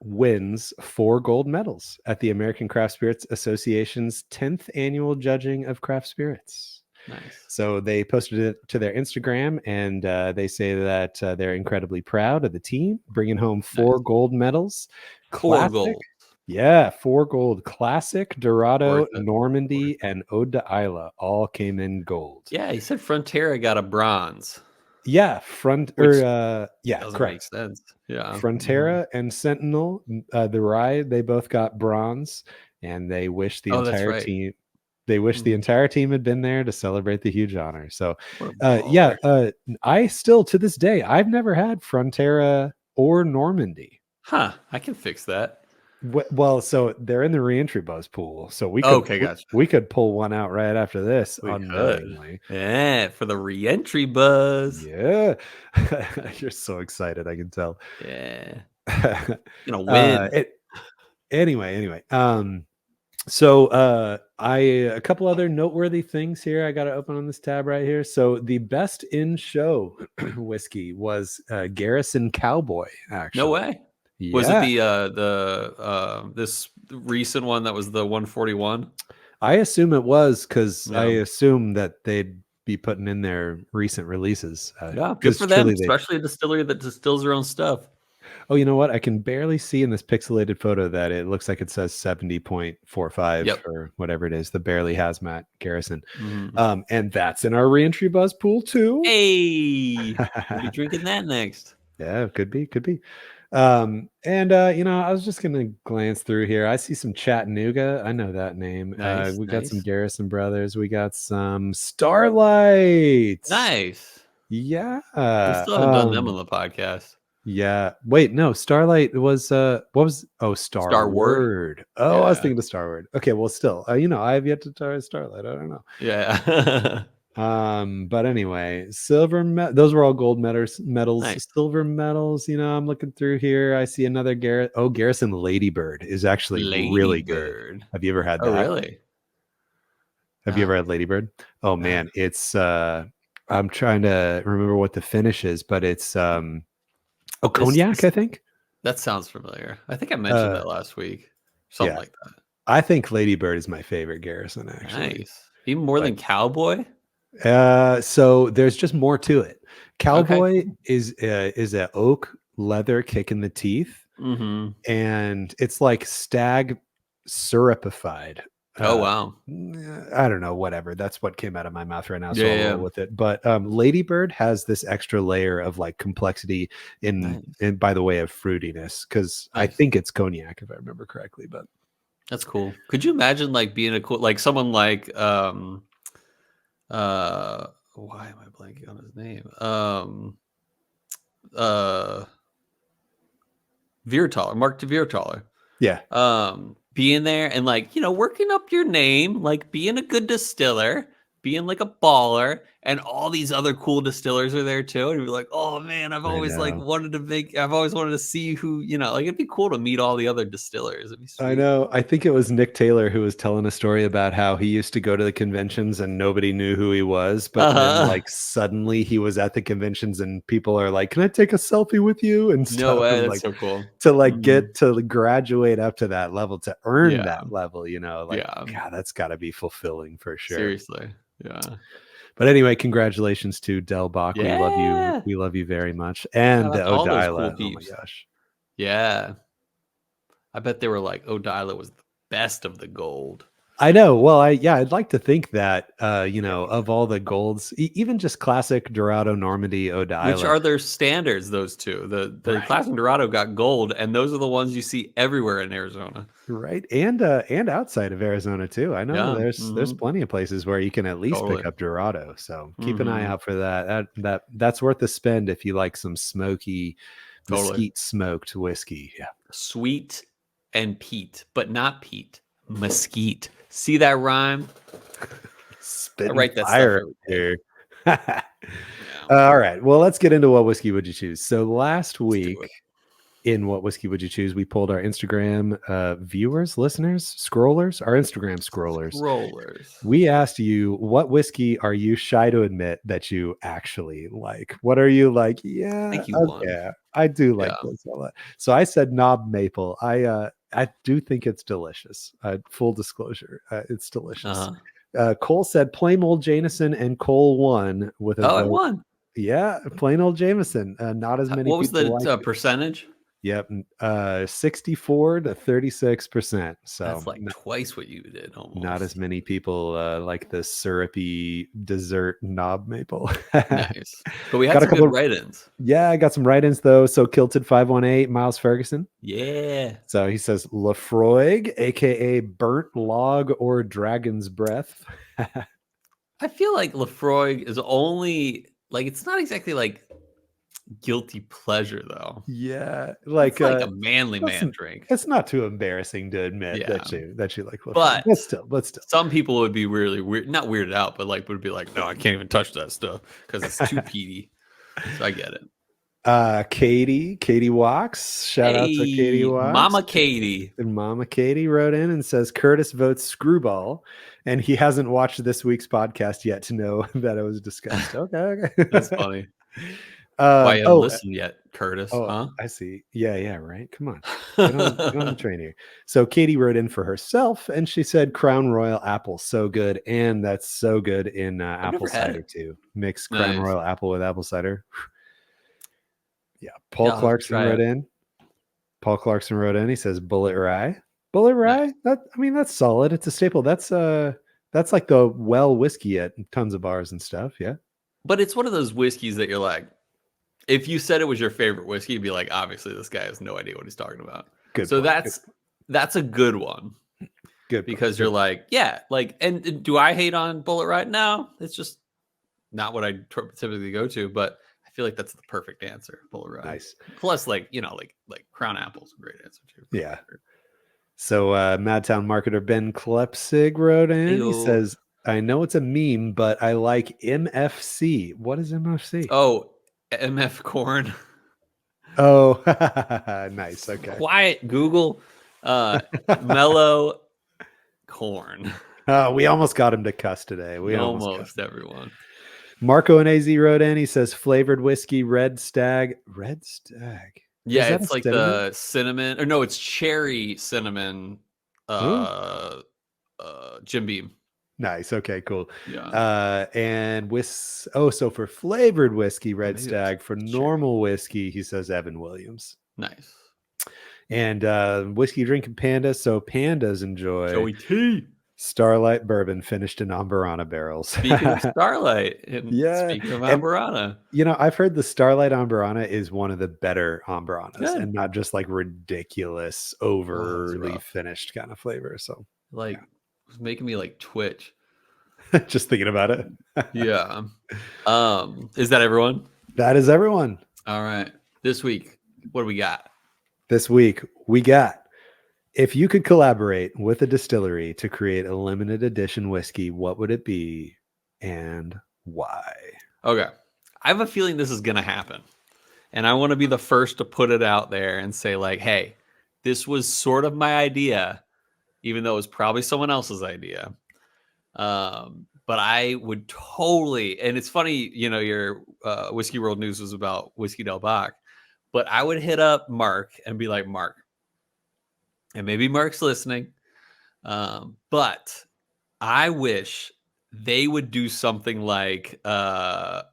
wins 4 gold medals at the American Craft Spirits Association's 10th annual judging of craft spirits. Nice. So they posted it to their Instagram, and they say that they're incredibly proud of the team bringing home 4 gold medals. Classic, 4 gold. Yeah, 4 gold. Classic, Dorado, Normandy, and Ode to Isla all came in gold. Yeah, he said Frontera got a bronze. Yeah, correct. Make sense. Yeah, Frontera and Sentinel, the rye, they both got bronze, and they wish the entire team. They wish the entire team had been there to celebrate the huge honor. So, I still, to this day, I've never had Frontera or Normandy. Huh, I can fix that. Well, so they're in the reentry buzz pool. So we could, we could pull one out right after this unknowingly. Yeah, for the reentry buzz. Yeah. You're so excited, I can tell. Yeah. Gonna win. Anyway. So a couple other noteworthy things here. I got to open on this tab right here. So the best in show whiskey was Garrison Cowboy. Actually, no way. Yeah. Was it the this recent one that was the 141? I assume it was, because I assume that they'd be putting in their recent releases. Yeah, good for them, especially a distillery that distills their own stuff. Oh, you know what? I can barely see in this pixelated photo that it looks like it says 70.45 or whatever it is. The barely hazmat Garrison. Mm-hmm. And that's in our reentry buzz pool too. Hey, we'll be drinking that next. Yeah, could be. I was just going to glance through here. I see some Chattanooga. I know that name. We got some Garrison Brothers. We got some Starlight. Nice. Yeah. We still haven't done them on the podcast. Yeah. Wait, no. Starlight was what was Starward. Oh, yeah. I was thinking of Starward. Okay, well, still, I have yet to try Starlight. I don't know. Yeah. But anyway, those were all gold medals. Nice. Silver medals. I'm looking through here. I see another Garrison Ladybird is actually really good. Have you ever had that? Oh, really? Have you ever had Ladybird? Oh man, it's I'm trying to remember what the finish is, but it's cognac, I think. That sounds familiar. I think I mentioned that last week. Something like that. I think Ladybird is my favorite Garrison, actually. Nice. Even more than Cowboy? So there's just more to it. Cowboy is a oak leather kick in the teeth. Mm-hmm. And it's like stag syrupified. Oh, wow. I don't know, whatever. That's what came out of my mouth right now. So I'll roll with it. But Ladybird has this extra layer of like complexity in by the way of fruitiness, because I think it's cognac, if I remember correctly. But that's cool. Could you imagine like being someone like why am I blanking on his name? Viertaler, Mark de Viertaler. Yeah. Being there and working up your name, like being a good distiller, being like a baller, and all these other cool distillers are there too. And you're like, oh man, I've always wanted to see who, it'd be cool to meet all the other distillers. It'd be sweet. I know. I think it was Nick Taylor who was telling a story about how he used to go to the conventions and nobody knew who he was. But then suddenly he was at the conventions and people are like, can I take a selfie with you? And stuff. No way. That's so cool. To get to graduate up to that level, to earn that level, God, that's got to be fulfilling for sure. Seriously. Yeah. But anyway, congratulations to Del Bac. We love you. We love you very much. And Ode to Isla. Oh my gosh. Yeah. I bet they were like, Ode to Isla was the best of the gold. I know. Well, I'd like to think that, of all the golds, even just classic Dorado, Normandy, Eau Which d'Isle, are their standards, those two. The right, Class and Dorado got gold, and those are the ones you see everywhere in Arizona. right, and outside of Arizona too. I know Yeah. there's plenty of places where you can at least pick Totally. up Dorado. So keep an eye Hmm. out for that. That's worth the spend if you like some smoky, Totally. mesquite smoked whiskey. Yeah, Sweet and peat, but not peat. Mesquite. See that rhyme? I spitting write that stuff fire every day. here. Yeah. All right. Well, let's get into what whiskey would you choose. So last Let's do week it. in what whiskey would you choose, we pulled our Instagram viewers, listeners, scrollers, our Instagram scrollers. Rollers. We asked you, what whiskey are you shy to admit that you actually like? What are you like? I Yeah, think you won. okay, I do Yeah. like this a lot. So I said knob maple. I do think it's delicious. Full disclosure, it's delicious. Uh-huh. Cole said plain old Jameson, and Cole won with a Oh, I vote. won. Yeah, plain old Jameson. Not as many What was people the like it. percentage? Yep, 64 to 36%. That's So like twice what you did not as almost. many people like the syrupy dessert knob maple. Nice. But we had Got a some good couple. write-ins. Yeah, I got some write-ins though. So Kilted 518, Miles Ferguson. Yeah. So he says Lafroig, aka burnt log or dragon's breath. I feel like Lafroig is only like it's not exactly like guilty pleasure though. Yeah, It's like a manly that's man drink. it's not too embarrassing to admit Yeah. that you like Lafroig. But But still. some people would be really weird, not weirded out, but like would be like, no, I can't even touch that stuff because it's too peaty. So I get it. Katie Walks. Shout out to Katie Hey, Walks. Mama Katie. And Mama Katie wrote in and says Curtis votes screwball, and he hasn't watched this week's podcast yet to know that it was discussed. Okay. That's funny. Why um, you haven't oh, listened yet, Curtis? oh, Huh? I see. Yeah, right. Come on. Get on the train here. So Katie wrote in for herself, and she said Crown Royal apple so good, and that's so good in I've apple never had cider it. too. Mix Crown Nice. Royal apple with apple cider. Yeah. Paul Yeah, I'll have to Clarkson try wrote it. in. Paul Clarkson wrote in. He says Bullet Rye. Bullet Nice. Rye. That's solid. It's a staple. That's like the well whiskey at tons of bars and stuff. Yeah. But it's one of those whiskeys that you're like, if you said it was your favorite whiskey, you'd be like, obviously this guy has no idea what he's talking about. Good So point. that's a good one Good point. because you're like, yeah, like, and do I hate on Bullet Ride? No, it's just not what I typically go to, but I feel like that's the perfect answer, Bullet Ride. Nice. Plus, like Crown Apple's a great answer too. Yeah. So Madtown marketer Ben Klepsig wrote in. He says, I know it's a meme, but I like MFC. What is MFC? Oh, MF Corn. Oh, nice. Okay. Quiet Google. Mellow corn. We almost got him to cuss today. We Almost everyone. Marco and AZ wrote in. He says flavored whiskey, Red Stag. Red Stag. Yeah, it's like the cinnamon, or no, it's cherry cinnamon. Jim Beam. Nice. Okay, cool. Yeah. And so for flavored whiskey, Red Stag. For normal whiskey, he says Evan Williams. Nice. And whiskey drinking panda. So pandas enjoy Joey T. Starlight bourbon finished in Amburana barrels. Speaking of Starlight, and speaking of Amburana, I've heard the Starlight Amburana is one of the better Amburanas, and not just like ridiculous, overly finished kind of flavor. So it was making me like twitch. Just thinking about it. Yeah. Is that everyone? That is everyone. All right. This week, what do we got? This week we got, if you could collaborate with a distillery to create a limited edition whiskey, what would it be and why? Okay. I have a feeling this is going to happen. And I want to be the first to put it out there and say like, hey, this was sort of my idea, even though it was probably someone else's idea. But I would totally, and it's funny, your Whiskey World News was about Whiskey Del Bac, but I would hit up Mark and be like, Mark, and maybe Mark's listening, but I wish they would do something like a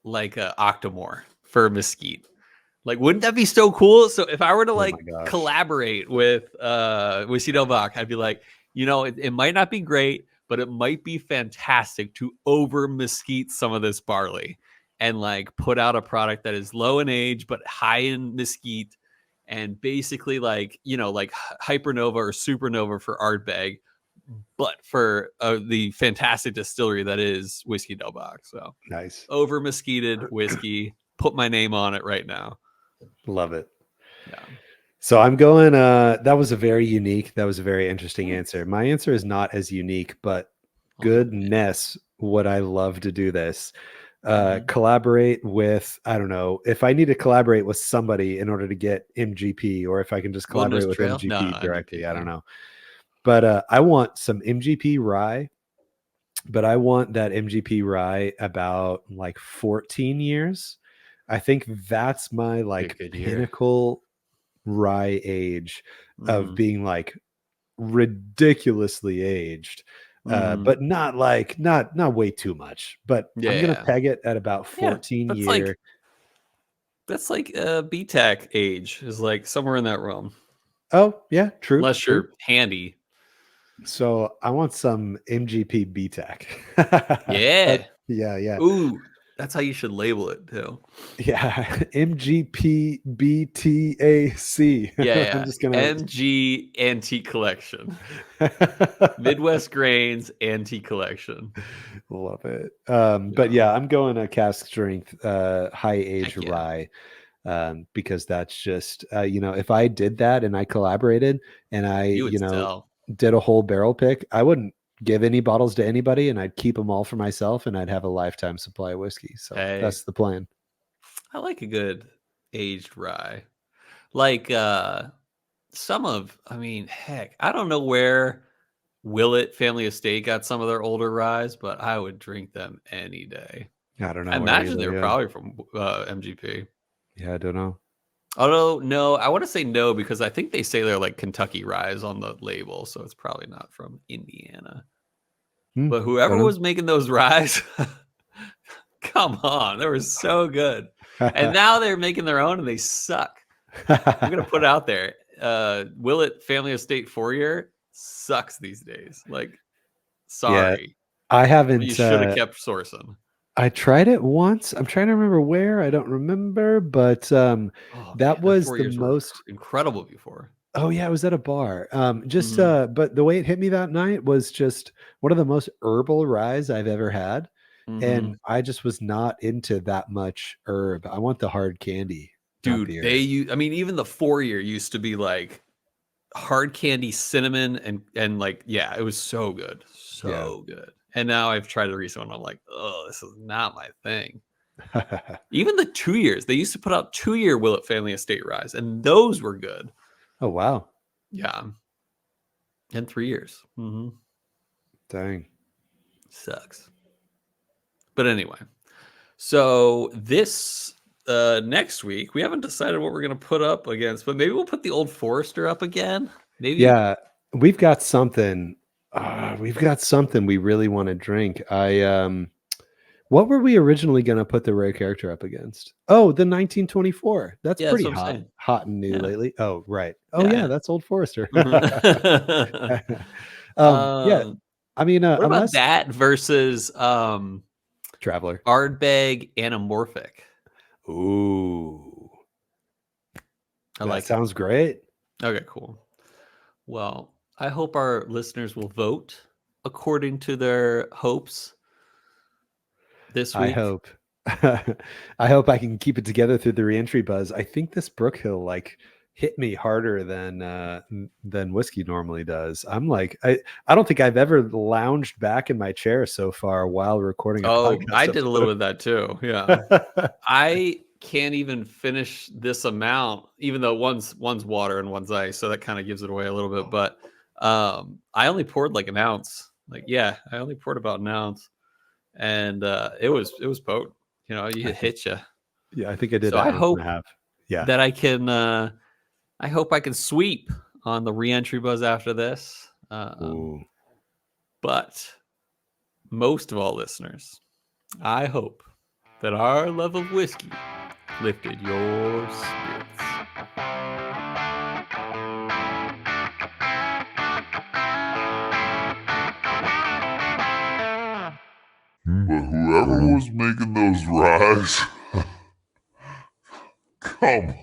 Octomore for Mesquite. Like, wouldn't that be so cool? So if I were to collaborate with Whiskey Del Bac, I'd be like, it might not be great, but it might be fantastic to over mesquite some of this barley and like put out a product that is low in age but high in mesquite, and basically like like hypernova or supernova for Ardbeg, but for the fantastic distillery that is Whiskey Del Bac. So Nice. over mesquited whiskey, put my name on it right now. Love it. Yeah. So I'm going, that was a very interesting answer. My answer is not as unique, but goodness, would I love to do this. Collaborate with, I don't know, if I need to collaborate with somebody in order to get MGP, or if I can just collaborate with MGP directly. I don't know. But I want some MGP rye, but I want that MGP rye about like 14 years. I think that's my like pinnacle rye age of being like ridiculously aged, but not way too much. But I'm gonna peg it at about 14 year. That's like BTAC age is like somewhere in that realm. Oh yeah, true. Unless you're handy. So I want some MGP BTAC. Yeah. Yeah. Ooh, that's how you should label it too. Yeah, MGP BTAC. Yeah. I'm just gonna MG Antique Collection. Midwest Grains Antique Collection. Love it. But yeah, I'm going a cask strength, high age rye. Because that's just, if I did that and I collaborated and I, did a whole barrel pick, I wouldn't give any bottles to anybody, and I'd keep them all for myself, and I'd have a lifetime supply of whiskey. So that's the plan. I like a good aged rye. Like heck, I don't know where Willett Family Estate got some of their older ryes, but I would drink them any day. I don't know. I imagine they were probably from MGP. Yeah, I don't know. Although, no, I want to say no, because I think they say they're like Kentucky ryes on the label, so it's probably not from Indiana. But whoever was making those ryes, come on, they were so good. And now they're making their own and they suck. I'm going to put it out there. Willett Family Estate 4-year sucks these days. Like, sorry. Yeah, I haven't. You should have kept sourcing. I tried it once. I'm trying to remember where. I don't remember, but that was the most incredible before. Oh yeah, it was at a bar. But the way it hit me that night was just one of the most herbal ryes I've ever had. And I just was not into that much herb. I want the hard candy. Dude, even the 4-year used to be like hard candy, cinnamon, and like, yeah, it was so good. So good. And now I've tried the recent one. I'm like, oh, this is not my thing. Even the 2 years, they used to put out 2-year Willett Family Estate ryes, and those were good. Oh, wow. Yeah. And 3 years. Dang. Sucks. But anyway, so this next week, we haven't decided what we're going to put up against, but maybe we'll put the Old Forester up again. Maybe. Yeah, we've got something. We really want to drink. What were we originally going to put the rare character up against? Oh, the 1924. That's pretty hot and new lately. Oh, right. Oh yeah, that's Old Forester. Yeah. I mean, what about that versus Traveler Ardbeg Anamorphic? Ooh, that sounds great. Okay, cool. Well, I hope our listeners will vote according to their hopes this week. I hope I can keep it together through the reentry buzz. I think this Brook Hill like hit me harder than whiskey normally does. I'm like, I don't think I've ever lounged back in my chair so far while recording a podcast. I did a little bit of that too. Yeah. I can't even finish this amount, even though one's water and one's ice, so that kind of gives it away a little bit. But I only poured like an ounce. I only poured about an ounce, and it was potent. You hit you. Yeah, I think I did. So I hope that I can. I hope I can sweep on the reentry buzz after this. But most of all, listeners, I hope that our love of whiskey lifted your spirits. on. was making those ryes? Come on.